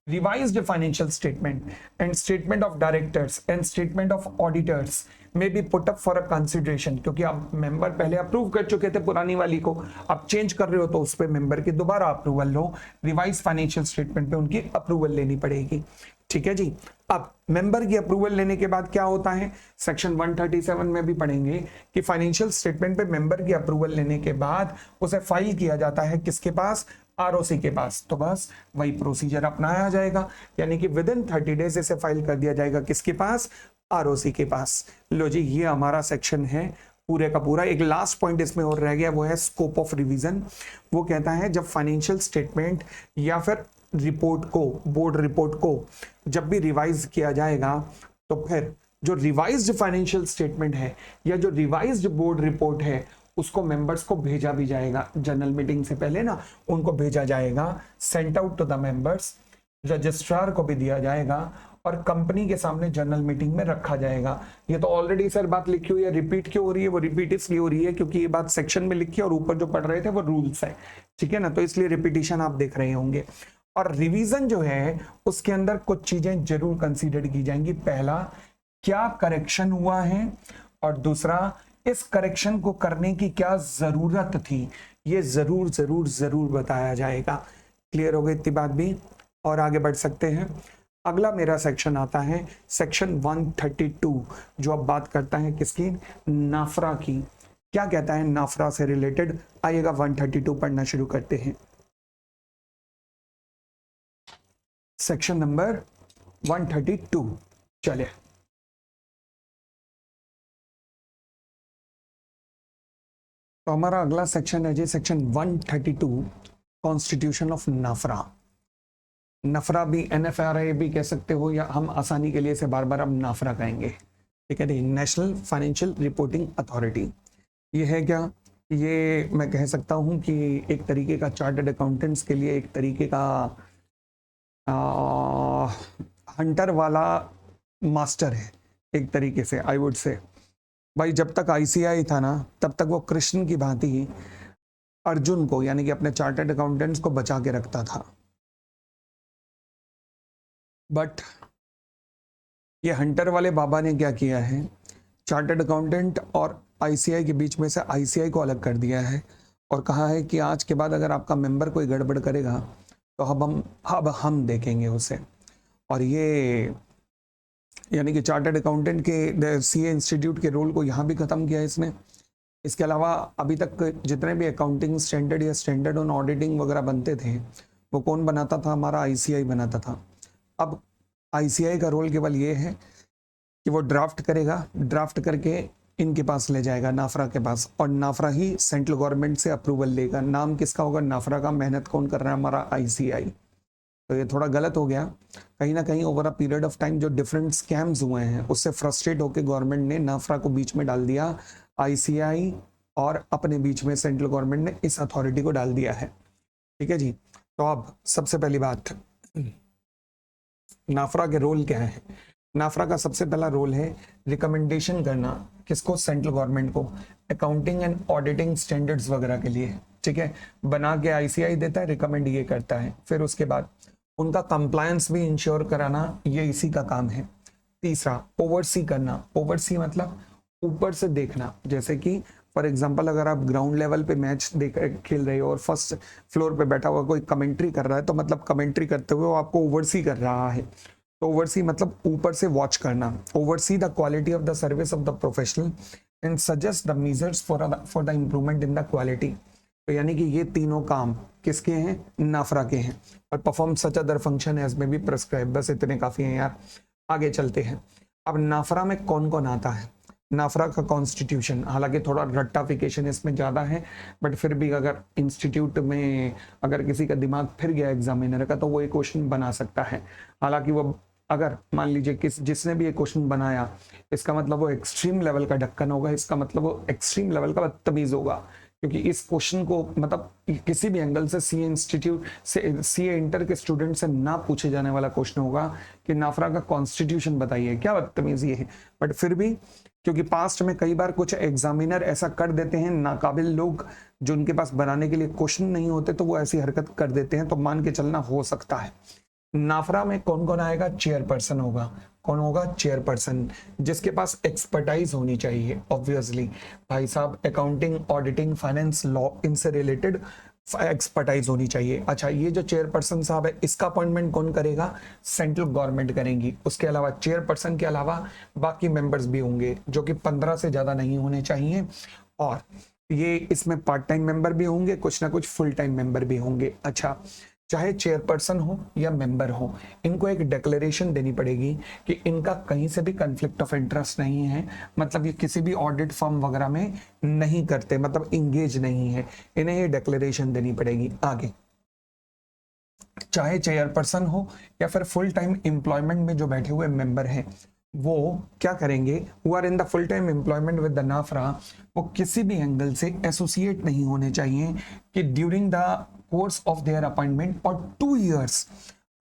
revised financial statement and statement of directors and statement of auditors may be put up for a consideration, क्योंकि आप मेंबर पहले अप्रूव कर चुके थे पुरानी वाली को, आप चेंज कर रहे हो तो उस पे मेंबर की दोबारा अप्रूवल लो, रिवाइज फाइनेंशियल स्टेटमेंट पे उनकी अप्रूवल लेनी पड़ेगी। ठीक है जी। अब मेंबर की अप्रूवल लेने के बाद क्या होता है, सेक्शन 137 में भी पढ़ेंगे कि फाइनेंशियल स्टेटमेंट पे मेंबर की अप्रूवल लेने के बाद उसे फाइल किया जाता है किसके पास, आरओसी के पास। तो बस वही प्रोसीजर अपनाया जाएगा, यानी कि विद इन 30 डेज इसे फाइल कर दिया जाएगा किसके पास, आरओसी के पास। लो जी, ये हमारा सेक्शन है पूरे का पूरा। एक लास्ट पॉइंट इसमें और रह गया, वो है स्कोप ऑफ रिवीजन। वो कहता है जब फाइनेंशियल स्टेटमेंट या फिर रिपोर्ट को, बोर्ड रिपोर्ट को जब भी रिवाइज किया जाएगा तो फिर जो रिवाइज्ड फाइनेंशियल स्टेटमेंट है या जो रिवाइज्ड बोर्ड रिपोर्ट है उसको मेंबर्स को भेजा भी जाएगा जनरल मीटिंग से पहले ना, उनको भेजा जाएगा, sent out to the members, registrar को भी दिया जाएगा और कंपनी के सामने जनरल मीटिंग में रखा जाएगा। ये तो ऑलरेडी सर बात लिखी हुई है, रिपीट क्यों हो रही है, वो रिपीट इसलिए हो रही है क्योंकि ये बात सेक्शन में लिखी है और ऊपर जो पढ़ रहे थे वो रूल्स है, ठीक है ना, तो इसलिए रिपीटिशन आप देख रहे होंगे। और रिवीजन जो है उसके अंदर कुछ चीजें जरूर कंसीडर की जाएंगी। पहला, क्या करेक्शन हुआ है, और दूसरा, इस करेक्शन को करने की क्या जरूरत थी, ये जरूर जरूर जरूर बताया जाएगा। क्लियर हो गई इतनी बात भी, और आगे बढ़ सकते हैं। अगला मेरा सेक्शन आता है सेक्शन 132, जो अब बात करता है किसकी, नाफरा की। क्या कहता है नाफरा से रिलेटेड, आइएगा 132 पढ़ना शुरू करते हैं। सेक्शन नंबर 132 चले। तो हमारा अगला सेक्शन है जी सेक्शन 132, कॉन्स्टिट्यूशन ऑफ नाफरा। नफरा भी, NFRA भी कह सकते हो, या हम आसानी के लिए इसे बार बार अब नाफरा कहेंगे। ठीक है, नेशनल फाइनेंशियल रिपोर्टिंग अथॉरिटी। ये है क्या, ये मैं कह सकता हूँ कि एक तरीके का चार्टर्ड अकाउंटेंट्स के लिए एक तरीके का हंटर वाला मास्टर है एक तरीके से, आई वुड से। भाई जब तक ICI था ना तब तक वो कृष्ण की भांति अर्जुन को, यानी कि अपने चार्टर्ड अकाउंटेंट्स को बचा के रखता था। बट ये हंटर वाले बाबा ने क्या किया है, चार्टर्ड अकाउंटेंट और ICI के बीच में से ICI को अलग कर दिया है और कहा है कि आज के बाद अगर आपका मेंबर कोई गड़बड़ करेगा तो अब हम देखेंगे उसे। और ये यानी कि चार्टर्ड अकाउंटेंट के CA इंस्टीट्यूट के रोल को यहाँ भी खत्म किया है इसने। इसके अलावा अभी तक जितने भी अकाउंटिंग स्टैंडर्ड या स्टैंडर्ड ऑन ऑडिटिंग वगैरह बनते थे वो कौन बनाता था, हमारा ICI बनाता था। अब ICI का रोल केवल ये है कि वो ड्राफ्ट करेगा, ड्राफ्ट करके इनके पास ले जाएगा, नाफरा के पास, और नाफरा ही सेंट्रल गवर्नमेंट से अप्रूवल लेगा। नाम किसका होगा, नाफरा का। मेहनत कौन कर रहा है, हमारा ICI। तो ये थोड़ा गलत हो गया कहीं ना कहीं। Over a period of time जो डिफरेंट स्कैम्स हुए हैं उससे फ्रस्ट्रेट होकर गवर्नमेंट ने नाफरा को बीच में डाल दिया, ICI और अपने बीच में सेंट्रल गवर्नमेंट ने इस अथॉरिटी को डाल दिया है। ठीक है जी। तो अब सबसे पहली बात, नाफरा के रोल क्या है। नाफरा का सबसे पहला रोल है रिकमेंडेशन करना, किसको, सेंट्रल गवर्नमेंट को, अकाउंटिंग एंड ऑडिटिंग स्टैंडर्ड्स वगैरह के लिए। ठीक है, बना के ICI देता है, रिकमेंड ये करता है। फिर उसके बाद उनका कंप्लायंस भी इंश्योर कराना, ये इसी का काम है। तीसरा, ओवरसी करना। ओवरसी मतलब ऊपर से देखना, जैसे कि फॉर एग्जाम्पल अगर आप ग्राउंड लेवल पे मैच देख खेल रहे हो और फर्स्ट फ्लोर पे बैठा हुआ कोई कमेंट्री कर रहा है, तो मतलब कमेंट्री करते हुए वो आपको ओवरसी कर रहा है। तो ओवरसी मतलब ऊपर से वॉच करना। Oversee the quality of the service of the professional and suggest the measures for the improvement in the quality. तो यानी कि ये तीनों काम किसके हैं, नाफरा के हैं। और perform such other function as may be prescribe. बस इतने काफी हैं यार, आगे चलते हैं। अब नाफरा में कौन कौन आता है, नाफरा का कॉन्स्टिट्यूशन, हालांकि थोड़ा रट्टाफिकेशन इसमें ज़्यादा है, बट फिर भी अगर इंस्टीट्यूट में अगर किसी का दिमाग फिर गया एग्जामिनर का तो वो एक क्वेश्चन बना सकता है। हालांकि वो अगर मान लीजिए जिसने भी ये क्वेश्चन बनाया, इसका मतलब वो एक्सट्रीम लेवल का ढक्कन होगा, इसका मतलब वो एक्सट्रीम लेवल का बदतमीज होगा, क्योंकि इस क्वेश्चन को मतलब किसी भी एंगल से CA इंस्टीट्यूट से, CA इंटर के स्टूडेंट से ना पूछे जाने वाला क्वेश्चन होगा कि नाफरा का कॉन्स्टिट्यूशन बताइए, क्या बदतमीजी है। बट फिर भी क्योंकि पास्ट में कई बार कुछ एग्जामिनर ऐसा कर देते हैं, नाकाबिल लोग जो उनके पास बनाने के लिए क्वेश्चन नहीं होते तो वो ऐसी हरकत कर देते हैं, तो मान के चलना हो सकता है। नाफरा में कौन कौन आएगा? चेयरपर्सन होगा। कौन होगा? चेयरपर्सन, जिसके पास एक्सपर्टाइज होनी चाहिए ऑब्वियसली। भाई साहब अकाउंटिंग, ऑडिटिंग, फाइनेंस, लॉ, इनसे रिलेटेड एक्सपर्टाइज होनी चाहिए। अच्छा, ये जो चेयरपर्सन साहब है इसका अपॉइंटमेंट कौन करेगा? सेंट्रल गवर्नमेंट करेंगी। उसके अलावा चेयरपर्सन के अलावा बाकी मेंबर्स भी होंगे जो कि 15 से ज्यादा नहीं होने चाहिए, और ये इसमें पार्ट टाइम मेंबर भी होंगे, कुछ ना कुछ फुल टाइम मेंबर भी होंगे। अच्छा, चाहे चेयरपर्सन हो या मेंबर हो, इनको एक डिक्लेरेशन देनी पड़ेगी कि इनका कहीं से भी कन्फ्लिक्ट ऑफ इंटरेस्ट नहीं है, मतलब ये किसी भी ऑडिट फर्म वगैरह में नहीं करते, मतलब इंगेज नहीं है, इन्हें ये डिक्लेरेशन देनी पड़ेगी। आगे, चाहे चेयरपर्सन हो या फिर फुल टाइम एम्प्लॉयमेंट में जो बैठे हुए मेंबर हैं, वो क्या करेंगे? Who are in the full time employment with the NFRA, वो किसी भी एंगल से एसोसिएट नहीं होने चाहिए कि during the course of their appointment और 2 years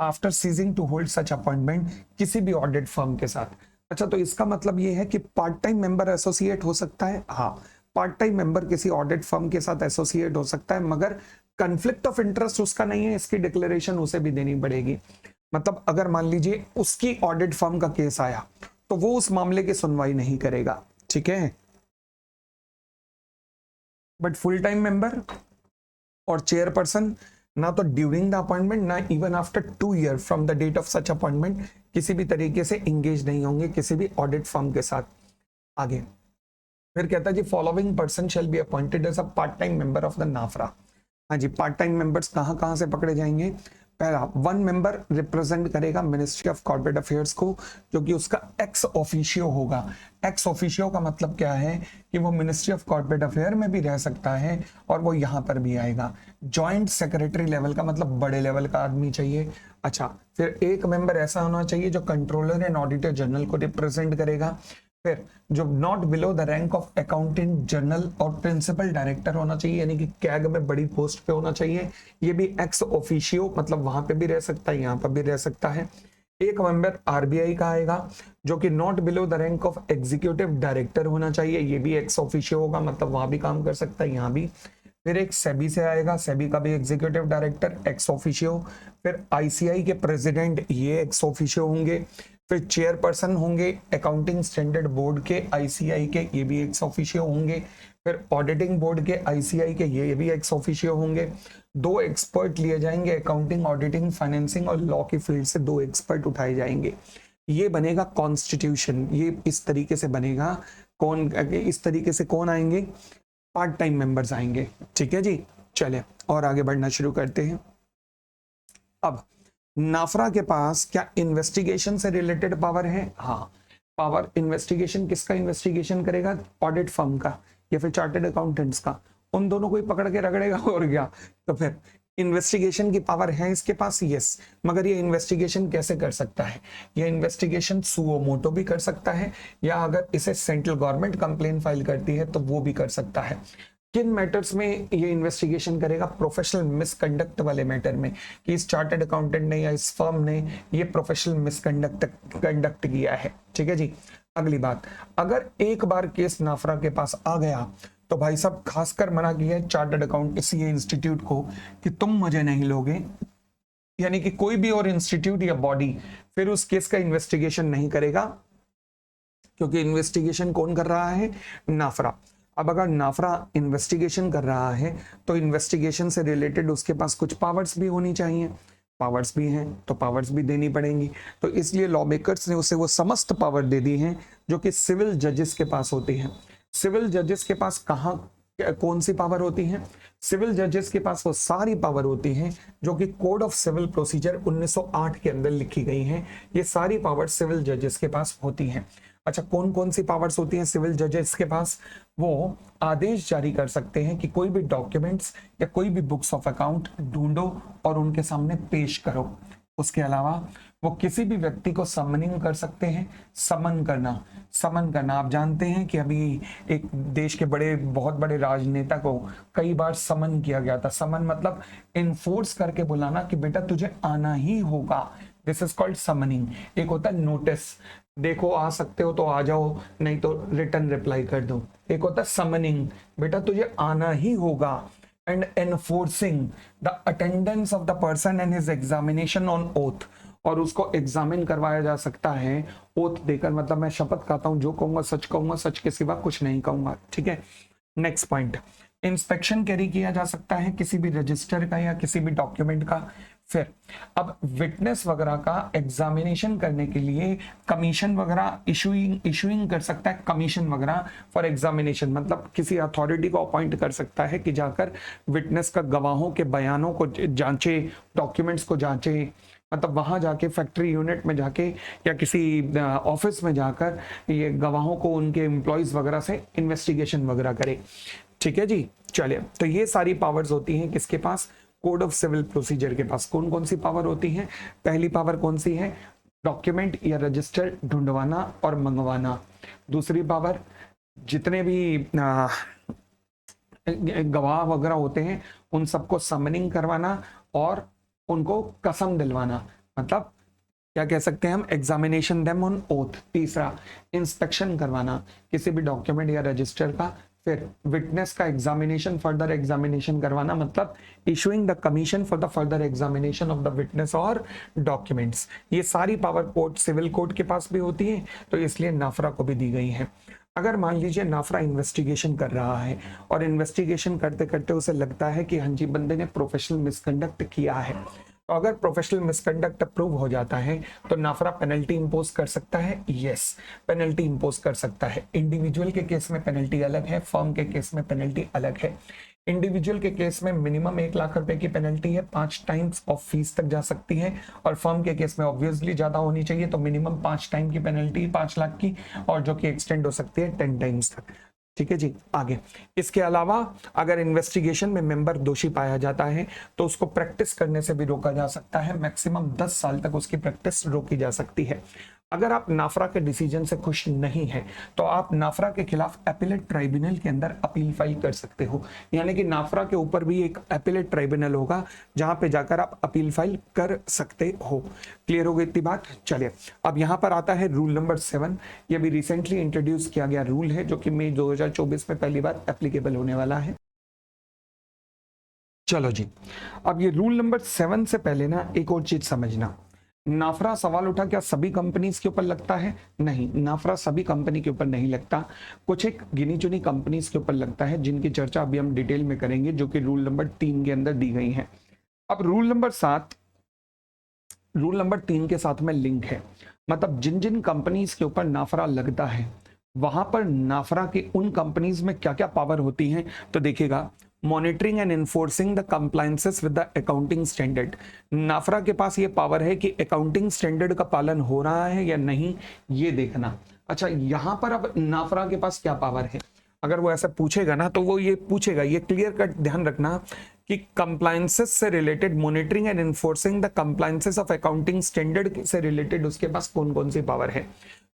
after ceasing to hold such appointment किसी भी ऑडिट फर्म के साथ। अच्छा, तो इसका मतलब ये है कि पार्ट टाइम मेंबर एसोसिएट हो सकता है। हाँ, पार्ट टाइम मेंबर किसी ऑडिट फर्म के साथ एसोसिएट हो सकता है, मगर कन्फ्लिक्ट ऑफ इंटरेस्ट उसका नहीं है, इसकी डिक्लेरेशन उसे भी देनी पड़ेगी। मतलब अगर मान लीजिए उसकी ऑडिट फर्म का केस आया तो वो उस मामले की सुनवाई नहीं करेगा, ठीक है। बट फुल टाइम मेंबर और चेयरपर्सन ना तो ड्यूरिंग द अपॉइंटमेंट ना even after 2 year from the date of such appointment किसी भी तरीके से इंगेज नहीं होंगे किसी भी ऑडिट फर्म के साथ। आगे फिर कहता है जी, following person shall be appointed as a part time member of the NFRA. हाँ जी, पार्ट टाइम मेंबर्स कहाँ कहाँ से पकड़े जाएंगे? पहला, 1 मेंबर रिप्रेजेंट करेगा मिनिस्ट्री ऑफ कॉर्पोरेट अफेयर्स को, जो कि उसका एक्स ऑफिशियो होगा। एक्स ऑफिशियो का मतलब क्या है कि वो मिनिस्ट्री ऑफ कॉर्पोरेट अफेयर में भी रह सकता है और वो यहाँ पर भी आएगा। जॉइंट सेक्रेटरी लेवल का मतलब बड़े लेवल का आदमी चाहिए। अच्छा, फिर एक मेंबर ऐसा होना चाहिए जो कंट्रोलर एंड ऑडिटर जनरल को रिप्रेजेंट करेगा। फिर जो not below the rank of accountant general और प्रिंसिपल डायरेक्टर होना चाहिए, यानी कि कैग में बड़ी पोस्ट पे होना चाहिए। ये भी एक्स ऑफिशियो, मतलब वहां पे भी रह सकता है, यहाँ पर भी रह सकता है। एक मेंबर आरबीआई का आएगा जो कि not below the rank of executive director होना चाहिए, ये भी एक्स ऑफिशियो होगा, मतलब वहां भी काम कर सकता है, यहाँ भी। फिर एक सेबी से आएगा, सेबी का भी एग्जीक्यूटिव डायरेक्टर एक्स ऑफिशियो। फिर आईसीआई के प्रेसिडेंट, ये एक्स ऑफिशियो होंगे। फिर चेयरपर्सन होंगे अकाउंटिंग स्टैंडर्ड बोर्ड के आईसीआई के, ये भी एक्स ऑफिशियो होंगे। फिर ऑडिटिंग बोर्ड के आईसीआई के, ये भी एक्स ऑफिशियो होंगे। 2 एक्सपर्ट लिए जाएंगे, अकाउंटिंग, ऑडिटिंग, फाइनेंसिंग और लॉ की फील्ड से 2 एक्सपर्ट उठाए जाएंगे। ये बनेगा कॉन्स्टिट्यूशन, ये इस तरीके से बनेगा। कौन इस तरीके से कौन आएंगे? पार्ट टाइम मेंबर्स आएंगे, ठीक है जी। चले और आगे बढ़ना शुरू करते हैं। अब नाफरा के पास क्या इन्वेस्टिगेशन से रिलेटेड पावर है? हाँ, पावर। इन्वेस्टिगेशन किसका इन्वेस्टिगेशन करेगा? ऑडिट फर्म का या फिर चार्टर्ड अकाउंटेंट्स का, उन दोनों को ही पकड़ के रगड़ेगा और क्या। तो फिर इन्वेस्टिगेशन की पावर है इसके पास, यस। मगर ये इन्वेस्टिगेशन कैसे कर सकता है? ये इन्वेस्टिगेशन सुओ मोटो भी कर सकता है, या अगर इसे सेंट्रल गवर्नमेंट कंप्लेन फाइल करती है तो वो भी कर सकता है। किन मैटर्स में ये इन्वेस्टिगेशन करेगा? प्रोफेशनल मिसकंडक्ट वाले मैटर में, कि इस चार्टर्ड अकाउंटेंट ने या इस फर्म ने ये प्रोफेशनल मिसकंडक्ट किया है, ठीक है जी। अगली बात, अगर एक बार केस नाफरा के पास आ गया तो भाई साहब खासकर मना किया है चार्टर्ड अकाउंट सीए इंस्टीट्यूट को कि तुम मुझे नहीं लोगे, यानी कि कोई भी और इंस्टीट्यूट या बॉडी फिर उस केस का इन्वेस्टिगेशन नहीं करेगा, क्योंकि इन्वेस्टिगेशन कौन कर रहा है? नाफरा। अब अगर नाफरा इन्वेस्टिगेशन कर रहा है तो इन्वेस्टिगेशन से रिलेटेड उसके पास कुछ पावर्स भी होनी चाहिए। पावर्स भी हैं तो पावर्स भी देनी पड़ेंगी, तो इसलिए लॉ मेकर्स ने उसे वो समस्त पावर दे दी हैं जो कि सिविल जजेस के पास होती हैं। सिविल जजेस के पास कहाँ कौन सी पावर होती है? सिविल जजेस के पास वो सारी पावर होती हैं जो कि कोड ऑफ सिविल प्रोसीजर 1908 के अंदर लिखी गई हैं। ये सारी पावर सिविल जजेस के पास होती हैं। अच्छा, कौन कौन सी पावर्स होती हैं सिविल जजेस के पास? वो आदेश जारी कर सकते हैं कि कोई भी डॉक्यूमेंट्स या कोई भी बुक्स ऑफ अकाउंट ढूंढो और उनके सामने पेश करो। उसके अलावा वो किसी भी व्यक्ति को समनिंग कर सकते हैं। समन करना आप जानते हैं कि अभी एक देश के बहुत बड़े राजनेता को कई बार समन किया गया था। समन मतलब इन्फोर्स करके बुलाना कि बेटा तुझे आना ही होगा, दिस इज कॉल्ड समनिंग। एक होता है नोटिस, देखो आ सकते हो तो आ जाओ, नहीं तो रिटर्न रिप्लाई कर दो। एक होता है समनिंग, बेटा तुझे आना ही होगा। And enforcing the attendance of the person and his examination on oath, और उसको एग्जामिन करवाया जा सकता है ओथ देकर, मतलब मैं शपथ खाता हूं, जो कहूंगा सच के सिवा कुछ नहीं कहूंगा, ठीक है। नेक्स्ट पॉइंट, इंस्पेक्शन कैरी किया जा सकता है किसी भी रजिस्टर का या किसी भी डॉक्यूमेंट का। फिर अब विटनेस वगैरह का एग्जामिनेशन करने के लिए कमीशन वगैरह इशूइंग कर सकता है, कमीशन वगैरह फॉर एग्जामिनेशन, मतलब किसी अथॉरिटी को अपॉइंट कर सकता है कि जाकर विटनेस का गवाहों के बयानों को जांचे, डॉक्यूमेंट्स को जांचे, मतलब वहां जाके फैक्ट्री यूनिट में जाके या किसी ऑफिस में जाकर ये गवाहों को, उनके एम्प्लॉयज वगैरह से इन्वेस्टिगेशन वगैरह करे, ठीक है जी। चलिए, तो ये सारी पावर्स होती हैं किसके पास, कोड ऑफ सिविल प्रोसीजर के पास। कौन कौन सी पावर होती है, पहली पावर कौन सी है, डॉक्यूमेंट या रजिस्टर ढूंढवाना और मंगवाना। दूसरी पावर, जितने भी गवाह वगैरह होते हैं उन सबको समनिंग करवाना और उनको कसम दिलवाना, मतलब क्या कह सकते हैं हम, एग्जामिनेशन देम ऑन ओथ। तीसरा, इंस्पेक्शन करवाना किसी भी डॉक्यूमेंट या रजिस्टर का। फिर विटनेस का एग्जामिनेशन, फर्दर एग्जामिनेशन करवाना, मतलब issuing the commission for the further examination of the witness और डॉक्यूमेंट्स। ये सारी पावर कोड सिविल कोड के पास भी होती है, तो इसलिए नाफरा को भी दी गई है। अगर मान लीजिए नाफरा इन्वेस्टिगेशन कर रहा है और इन्वेस्टिगेशन करते करते उसे लगता है कि हाँ जी बंदे ने प्रोफेशनल मिसकंडक्ट किया है, तो अगर प्रोफेशनल मिसकंडक्ट प्रूव हो जाता है तो नाफरा पेनल्टी इंपोज कर सकता है। यस, पेनल्टी इंपोज कर सकता है। इंडिविजुअल के केस में पेनल्टी अलग है, फर्म के केस में पेनल्टी अलग है। इंडिविजुअल के केस में मिनिमम 1 लाख रुपए की पेनल्टी है, 5 टाइम्स ऑफ फीस तक जा सकती है, और फर्म के केस में ऑब्वियसली ज्यादा होनी चाहिए, तो मिनिमम 5 टाइम की पेनल्टी 5 लाख की, और जो कि एक्सटेंड हो सकती है 10 टाइम्स तक, ठीक है जी। आगे, इसके अलावा अगर इन्वेस्टिगेशन में मेंबर दोषी पाया जाता है तो उसको प्रैक्टिस करने से भी रोका जा सकता है, मैक्सिमम 10 साल तक उसकी प्रैक्टिस रोकी जा सकती है। अगर आप नाफरा के डिसीजन से खुश नहीं है तो आप नाफरा के खिलाफ एपिलेट ट्राइब्यूनल के अंदर अपील फाइल कर सकते हो, यानी कि नाफरा के ऊपर भी एक एपिलेट ट्राइब्यूनल होगा जहां पे जाकर आप अपील फाइल कर सकते हो। क्लियर हो गई इतनी बात। चलिए, अब यहां पर आता है रूल नंबर 7। ये भी रिसेंटली इंट्रोड्यूस किया गया रूल है जो कि मई 2024 में पहली बार एप्लीकेबल होने वाला है। चलो जी, अब ये रूल नंबर 7 से पहले ना एक और चीज समझना। नाफरा, सवाल उठा क्या सभी कंपनीज के ऊपर लगता है? नहीं, नाफरा सभी कंपनी के ऊपर नहीं लगता, कुछ एक गिनी चुनी कंपनीज के ऊपर लगता है, जिनकी चर्चा अभी हम डिटेल में करेंगे, जो कि रूल नंबर 3 के अंदर दी गई है। अब रूल नंबर 7 रूल नंबर 3 के साथ में लिंक है, मतलब जिन जिन कंपनीज के ऊपर नाफरा लगता है वहां पर नाफरा की उन कंपनीज में क्या क्या पावर होती हैं, तो देखिएगा, monitoring and enforcing the compliances with the accounting standard. NFRA के पास ये पावर है कि अकाउंटिंग स्टैंडर्ड का पालन हो रहा है या नहीं, ये देखना। अच्छा, यहां पर अब नाफरा के पास क्या पावर है, अगर वो ऐसा पूछेगा ना तो वो ये पूछेगा, ये क्लियर कट ध्यान रखना कि कंप्लायंसेस से related, monitoring and enforcing the compliances of accounting standard से रिलेटेड उसके पास कौन कौन सी पावर है।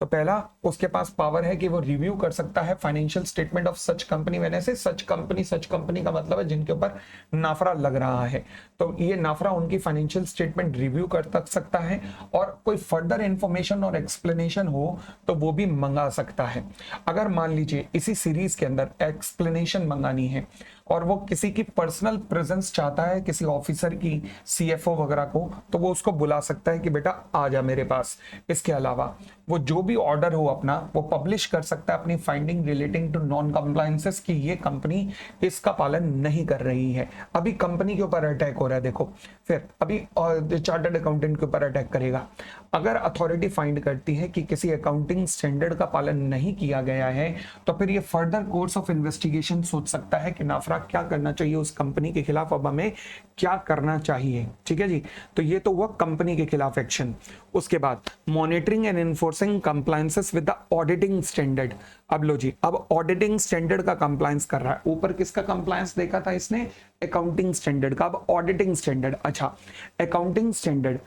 तो पहला, उसके पास पावर है कि वो रिव्यू कर सकता है financial statement of such company. मैंने से सच कंपनी का मतलब है जिनके ऊपर नाफरा लग रहा है, तो ये नाफरा उनकी फाइनेंशियल स्टेटमेंट रिव्यू कर सकता है, और कोई फर्दर इंफॉर्मेशन और एक्सप्लेनेशन हो तो वो भी मंगा सकता है। अगर मान लीजिए इसी सीरीज के अंदर एक्सप्लेनेशन मंगानी है और वो किसी की पर्सनल प्रेजेंस चाहता है, किसी ऑफिसर की, सीएफओ वगैरह को, तो वो उसको बुला सकता है कि बेटा आ जा मेरे पास। इसके अलावा वो जो भी ऑर्डर हो अपना वो पब्लिश कर सकता है अपनी finding relating to non compliances कि ये कंपनी इसका पालन नहीं कर रही है। अभी कंपनी के ऊपर अटैक हो रहा है, देखो, फिर अभी चार्टर्ड अकाउंटेंट के ऊपर अटैक करेगा। अगर अथॉरिटी फाइंड करती है कि किसी अकाउंटिंग स्टैंडर्ड का पालन नहीं किया गया है तो फिर ये फर्दर कोर्स ऑफ इन्वेस्टिगेशन सोच सकता है कि नाफरा क्या करना चाहिए उस कंपनी के खिलाफ, अब हमें क्या करना चाहिए, ठीक है जी। तो ये तो हुआ कंपनी के खिलाफ एक्शन। उसके बाद monitoring and enforcing compliances with the auditing standard. अब लो जी, अब ऑडिटिंग स्टैंडर्ड का कंप्लायंस कर रहा है। ऊपर किसका कंप्लायंस देखा था इसने? अकाउंटिंग स्टैंडर्ड का। अब ऑडिटिंग स्टैंडर्ड। अच्छा, अकाउंटिंग स्टैंडर्ड,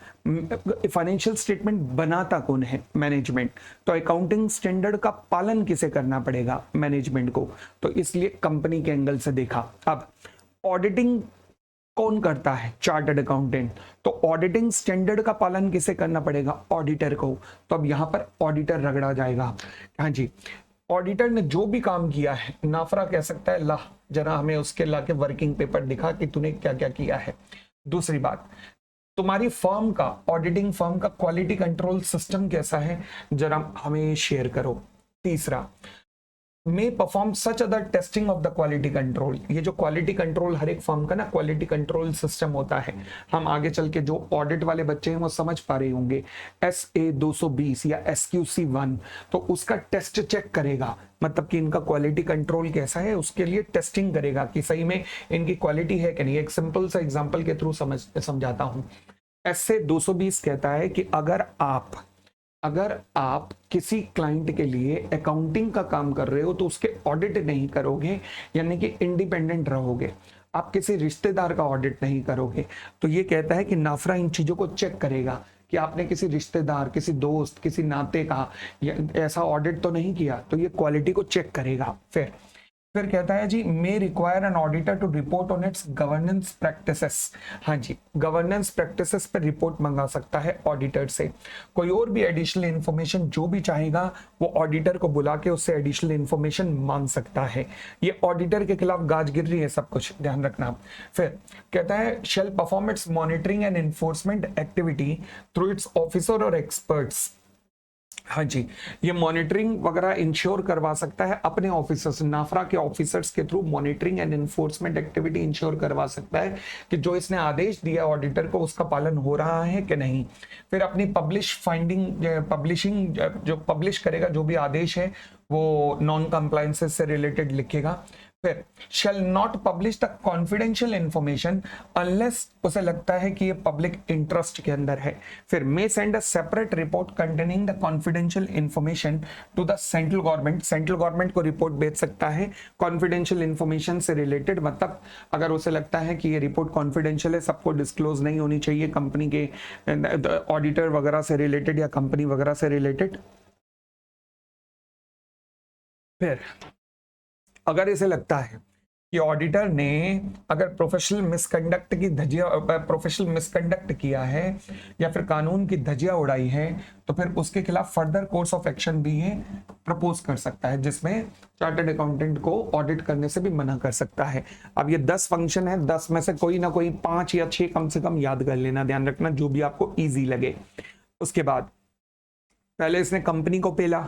फाइनेंशियल स्टेटमेंट बनाता कौन है? मैनेजमेंट। तो अकाउंटिंग स्टैंडर्ड का पालन किसे करना पड़ेगा? मैनेजमेंट को। तो इसलिए कंपनी के एंगल से देखा। अब ऑडिटिंग कौन करता है? Chartered accountant. तो ऑडिटिंग स्टैंडर्ड का पालन किसे करना पड़ेगा? ऑडिटर को। तो अब यहां पर ऑडिटर रगड़ा जाएगा। हाँ जी, ऑडिटर ने जो भी काम किया है नाफरा कह सकता है ला जरा हमें उसके ला के वर्किंग पेपर दिखा कि तूने क्या क्या किया है। दूसरी बात, तुम्हारी फर्म का, ऑडिटिंग फर्म का क्वालिटी कंट्रोल सिस्टम कैसा है, जरा हमें शेयर करो। तीसरा, may perform such other testing of the quality control. ये जो क्वालिटी कंट्रोल हर एक फर्म का ना क्वालिटी कंट्रोल सिस्टम होता है, हम आगे चल के जो ऑडिट वाले बच्चे हैं वो समझ पा रहे होंगे। SA 220 या SQC 1, तो उसका टेस्ट चेक करेगा, मतलब कि इनका क्वालिटी कंट्रोल कैसा है, उसके लिए टेस्टिंग करेगा कि सही में इनकी क्वालिटी है कि नहीं। एक सिंपल सा एग्जाम्पल के थ्रू समझाता हूं। SA 220 कहता है कि अगर आप किसी क्लाइंट के लिए अकाउंटिंग का काम कर रहे हो तो उसके ऑडिट नहीं करोगे, यानी कि इंडिपेंडेंट रहोगे, आप किसी रिश्तेदार का ऑडिट नहीं करोगे, तो ये कहता है कि नाफरा इन चीजों को चेक करेगा कि आपने किसी रिश्तेदार, किसी दोस्त, किसी नाते का ऐसा ऑडिट तो नहीं किया, तो ये क्वालिटी को चेक करेगा। फिर कहता है जी, may require an auditor to report on its governance practices. हाँ जी, गवर्नेंस प्रैक्टिसेस पर रिपोर्ट मंगा सकता है ऑडिटर से। कोई और भी एडिशनल इंफॉर्मेशन जो भी चाहेगा वो ऑडिटर को बुला के उससे एडिशनल इंफॉर्मेशन मांग सकता है। ये ऑडिटर के खिलाफ गाजगिरी है, सब कुछ ध्यान रखना। फिर कहता है, shall perform its monitoring and enforcement activity through its officer और एक्सपर्ट्स। हाँ जी, ये मॉनिटरिंग वगैरह इंश्योर करवा सकता है अपने ऑफिसर्स, नाफरा के ऑफिसर्स के through monitoring and enforcement activity ensure करवा सकता है कि जो इसने आदेश दिया ऑडिटर को उसका पालन हो रहा है कि नहीं। फिर अपनी पब्लिशिंग जो पब्लिश करेगा, जो भी आदेश है वो नॉन कंप्लायंसेस से रिलेटेड लिखेगा। फिर shall not publish the confidential information unless उसे लगता है कि ये पब्लिक इंटरेस्ट के अंदर है। फिर may send a separate report containing the confidential information to the central government। Central government को रिपोर्ट भेज सकता है कॉन्फिडेंशियल इंफॉर्मेशन से रिलेटेड, मतलब अगर उसे लगता है कि ये रिपोर्ट कॉन्फिडेंशियल है, सबको डिस्क्लोज नहीं होनी चाहिए, कंपनी के ऑडिटर वगैरह से रिलेटेड या कंपनी वगैरह से रिलेटेड। फिर अगर इसे लगता है कि ऑडिटर ने अगर प्रोफेशनल मिसकंडक्ट किया है या फिर कानून की धज्जियां उड़ाई है, तो फिर उसके खिलाफ फर्दर कोर्स ऑफ एक्शन भी ये प्रपोज कर सकता है, जिसमें चार्टर्ड अकाउंटेंट को ऑडिट करने से भी मना कर सकता है। अब ये 10 फंक्शन है, 10 में से कोई ना कोई 5 या 6 कम से कम याद कर लेना, ध्यान रखना, जो भी आपको ईजी लगे। उसके बाद पहले इसने कंपनी को पेला,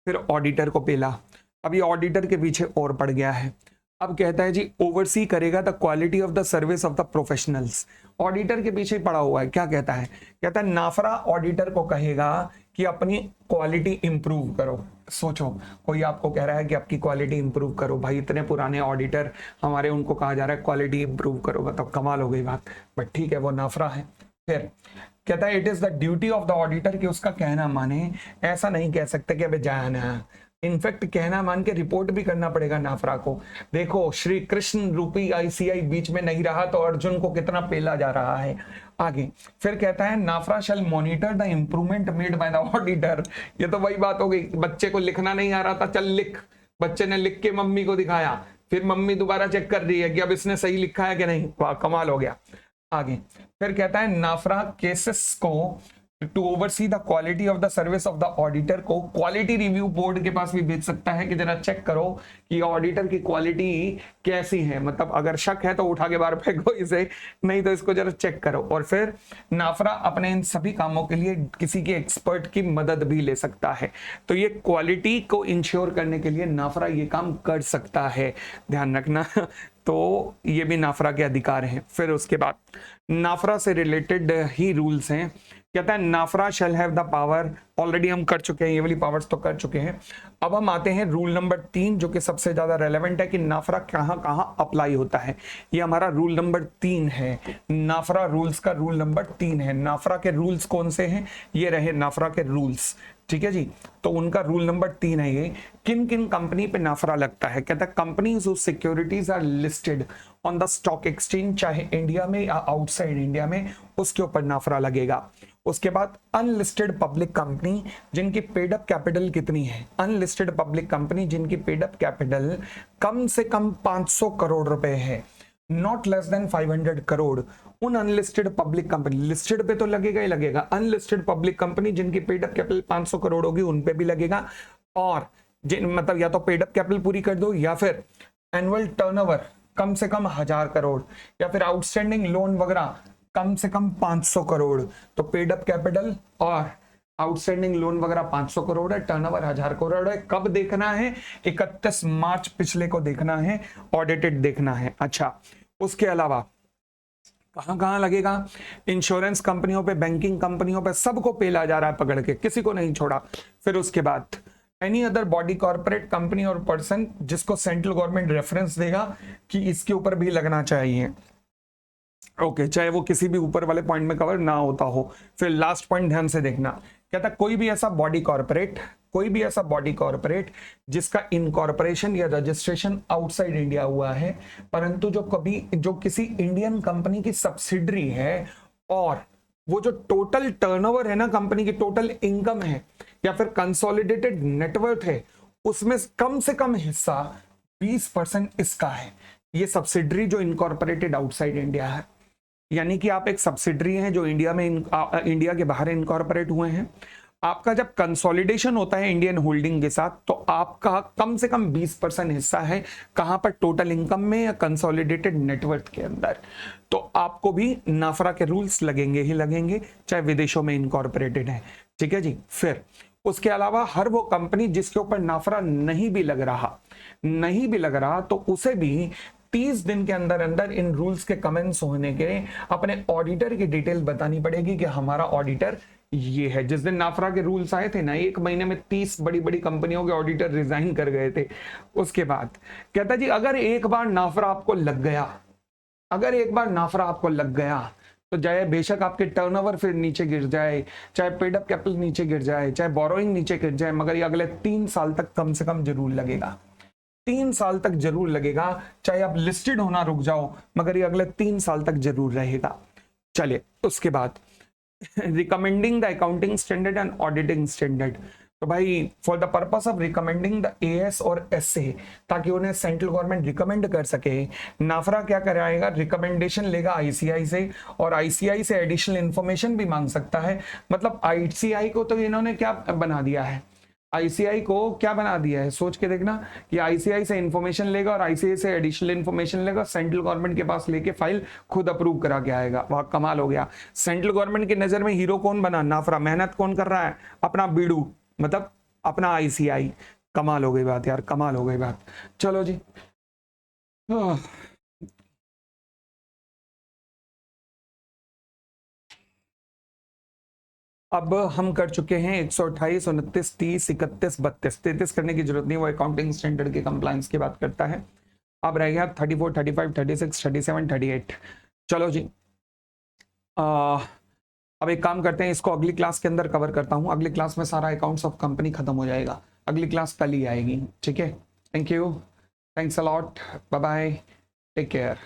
फिर ऑडिटर को पेला, अब ये ऑडिटर के पीछे और पड़ गया है। अब कहता है जी, ओवरसी करेगा the quality of the service of the professionals. Auditor के पीछे पड़ा हुआ है, क्या कहता है? कहता है नाफरा ऑडिटर को कहेगा कि अपनी क्वालिटी इंप्रूव करो। सोचो, कोई आपको कह रहा है कि आपकी क्वालिटी इंप्रूव करो, भाई इतने पुराने ऑडिटर हमारे, उनको कहा जा रहा है क्वालिटी इंप्रूव करो, मतलब कमाल हो गई बात, बट ठीक है, वो नाफरा है। फिर कहता है, it is the duty of the auditor कि उसका कहना माने। ऐसा नहीं कह सकते कि अबे जाना, इनफैक्ट कहना मान के रिपोर्ट भी करना पड़ेगा नाफरा को। देखो, श्री कृष्ण रूपी ICI बीच में नहीं रहा तो अर्जुन को कितना पेला जा रहा है। आगे फिर कहता है, NFRA shall monitor the improvement made by the auditor. ये तो वही बात हो गई, बच्चे को लिखना नहीं आ रहा था, चल लिख, बच्चे ने लिख के मम्मी को दिखाया, फिर मम्मी दोबारा चेक कर रही है कि अब इसने सही लिखा है कि नहीं, वाह कमाल हो गया। आगे फिर कहता है, नाफरा केसेस को to oversee the quality of the service of the auditor को क्वालिटी रिव्यू बोर्ड के पास भी भेज सकता है कि जरा चेक करो कि ऑडिटर की क्वालिटी कैसी है, मतलब अगर शक है तो उठा के बाहर फेंको इसे, नहीं तो इसको जरा चेक करो। और फिर नाफरा अपने इन सभी कामों के लिए किसी के एक्सपर्ट की मदद भी ले सकता है। तो ये क्वालिटी को इंश्योर करने के लिए नाफरा ये काम कर सकता है, ध्यान रखना। तो ये भी नाफरा के अधिकार हैं। फिर उसके बाद नाफरा से रिलेटेड ही रूल्स हैं। कहता है, NFRA shall have the power, already हम कर चुके हैं, ये वाली पावर्स तो कर चुके हैं। अब हम आते हैं रूल नंबर 3, जो कि सबसे ज्यादा रेलेवेंट है कि नाफरा कहां कहां अप्लाई होता है। ये हमारा रूल नंबर 3 है, नाफरा रूल्स का रूल नंबर 3 है। नाफरा के रूल्स कौन से हैं? ये रहे नाफरा के रूल्स, ठीक है जी। तो उनका रूल नंबर 3 है ये, किन किन कंपनी पे नाफरा लगता है। कहता है, companies whose securities are listed on the stock exchange, चाहे इंडिया में या आउटसाइड इंडिया में, उसके ऊपर नाफरा लगेगा। उसके बाद अनलिस्टेड पब्लिक कंपनी जिनकी पेड अप कैपिटल कितनी है, अनलिस्टेड पब्लिक कंपनी जिनकी पेड अप कैपिटल कम से कम 500 करोड़ रुपए है, नॉट लेस देन 500 करोड़ उन अनलिस्टेड पब्लिक कंपनी, लिस्टेड पे तो लगेगा ही लगेगा, अनलिस्टेड पब्लिक कंपनी जिनकी पेड अप कैपिटल 500 करोड़ होगी उन पे भी लगेगा, और जिन मतलब या तो पेड अप कैपिटल पूरी कर दो या फिर एनुअल टर्नओवर कम से कम 1000 करोड़ या फिर आउटस्टैंडिंग लोन वगैरह कम से कम 500 करोड़। तो पेड अप कैपिटल और आउटस्टैंडिंग लोन वगैरह 500 करोड़ है, टर्नओवर 1000 करोड़ है। कब देखना है? 31 मार्च पिछले को देखना है, ऑडिटेड देखना है। अच्छा, उसके अलावा कहां कहां लगेगा? इंश्योरेंस कंपनियों पे, बैंकिंग कंपनियों पे, सबको पेला जा रहा है पकड़ के, किसी को नहीं छोड़ा। फिर उसके बाद any other body, corporate, company और पर्सन जिसको सेंट्रल गवर्नमेंट रेफरेंस देगा कि इसके ऊपर भी लगना चाहिए, ओके, चाहे वो किसी भी ऊपर वाले पॉइंट में कवर ना होता हो। फिर लास्ट पॉइंट ध्यान से देखना, कहता कोई भी ऐसा बॉडी कॉर्पोरेट, कोई भी ऐसा बॉडी कॉर्पोरेट जिसका इनकॉर्पोरेशन या रजिस्ट्रेशन आउटसाइड इंडिया हुआ है, परंतु जो किसी इंडियन कंपनी की सब्सिडरी है और वो जो टोटल टर्नओवर है ना, कंपनी की टोटल इनकम है या फिर कंसोलिडेटेड नेटवर्थ है, उसमें कम से कम हिस्सा 20% इसका है। ये सब्सिडरी जो इनकॉर्पोरेटेड आउटसाइड इंडिया है, यानी कि आप एक सब्सिडरी हैं जो इंडिया के बाहर इनकॉर्पोरेट हुए हैं। आपका जब कंसोलिडेशन होता है इंडियन होल्डिंग के साथ, तो आपका कम से कम 20% हिस्सा है कहां पर? टोटल इनकम में या कंसोलिडेटेड नेटवर्थ के अंदर। तो आपको भी नाफरा के रूल्स लगेंगे ही लगेंगे, चाहे विदेशों में इनकॉर्पोरेटेड है। ठीक है जी। फिर उसके अलावा हर वो कंपनी जिसके ऊपर नाफरा नहीं भी लग रहा तो उसे भी 30 दिन के अंदर अंदर इन रूल्स के कमेंट्स होने के अपने ऑडिटर की डिटेल बतानी पड़ेगी कि हमारा ऑडिटर ये है। जिस दिन नाफरा के रूल्स आए थे ना, 1 महीने में 30 बड़ी बड़ी कंपनियों के ऑडिटर रिजाइन कर गए थे। उसके बाद कहता जी अगर एक बार नाफरा आपको लग गया, तो चाहे बेशक आपके टर्नओवर फिर नीचे गिर जाए, चाहे पेड अप कैपिटल नीचे गिर जाए, चाहे बोरोइंग नीचे गिर जाए, मगर ये अगले 3 साल तक कम से कम जरूर लगेगा। 3 साल तक जरूर लगेगा, चाहे आप लिस्टेड होना रुक जाओ, मगर ये अगले 3 साल तक जरूर रहेगा। चलिए, उसके बाद recommending the accounting standard and auditing standard. तो भाई for the purpose of recommending the as और एसए, ताकि उन्हें सेंट्रल गवर्नमेंट रिकमेंड कर सके, नाफरा क्या कराएगा? रिकमेंडेशन लेगा आईसीआई से, और आईसीआई से एडिशनल इंफॉर्मेशन भी मांग सकता है। मतलब आईसीआई को तो इन्होंने क्या बना दिया है, आईसीआई को क्या बना दिया है, सोच के देखना कि आईसीआई से इंफॉर्मेशन लेगा और आईसीआई से एडिशनल इंफॉर्मेशन लेगा, सेंट्रल गवर्नमेंट के पास लेके फाइल खुद अप्रूव करा के आएगा। वह कमाल हो गया। सेंट्रल गवर्नमेंट की नजर में हीरो कौन बना? नाफरा। मेहनत कौन कर रहा है? अपना बीडू, मतलब अपना आईसीआई। कमाल हो गई बात यार, कमाल हो गई बात। चलो जी, अब हम कर चुके हैं 128, 29, 30, 31, 32, 33 करने की जरूरत नहीं, वो अकाउंटिंग स्टैंडर्ड के कंप्लायंस की बात करता है। अब रह गया 34, 35, 36, 37, 38। चलो जी, अब एक काम करते हैं, इसको अगली क्लास के अंदर कवर करता हूं। अगली क्लास में सारा अकाउंट्स ऑफ कंपनी खत्म हो जाएगा। अगली क्लास कल ही आएगी। ठीक है, thank you, thanks a lot, bye bye, take care.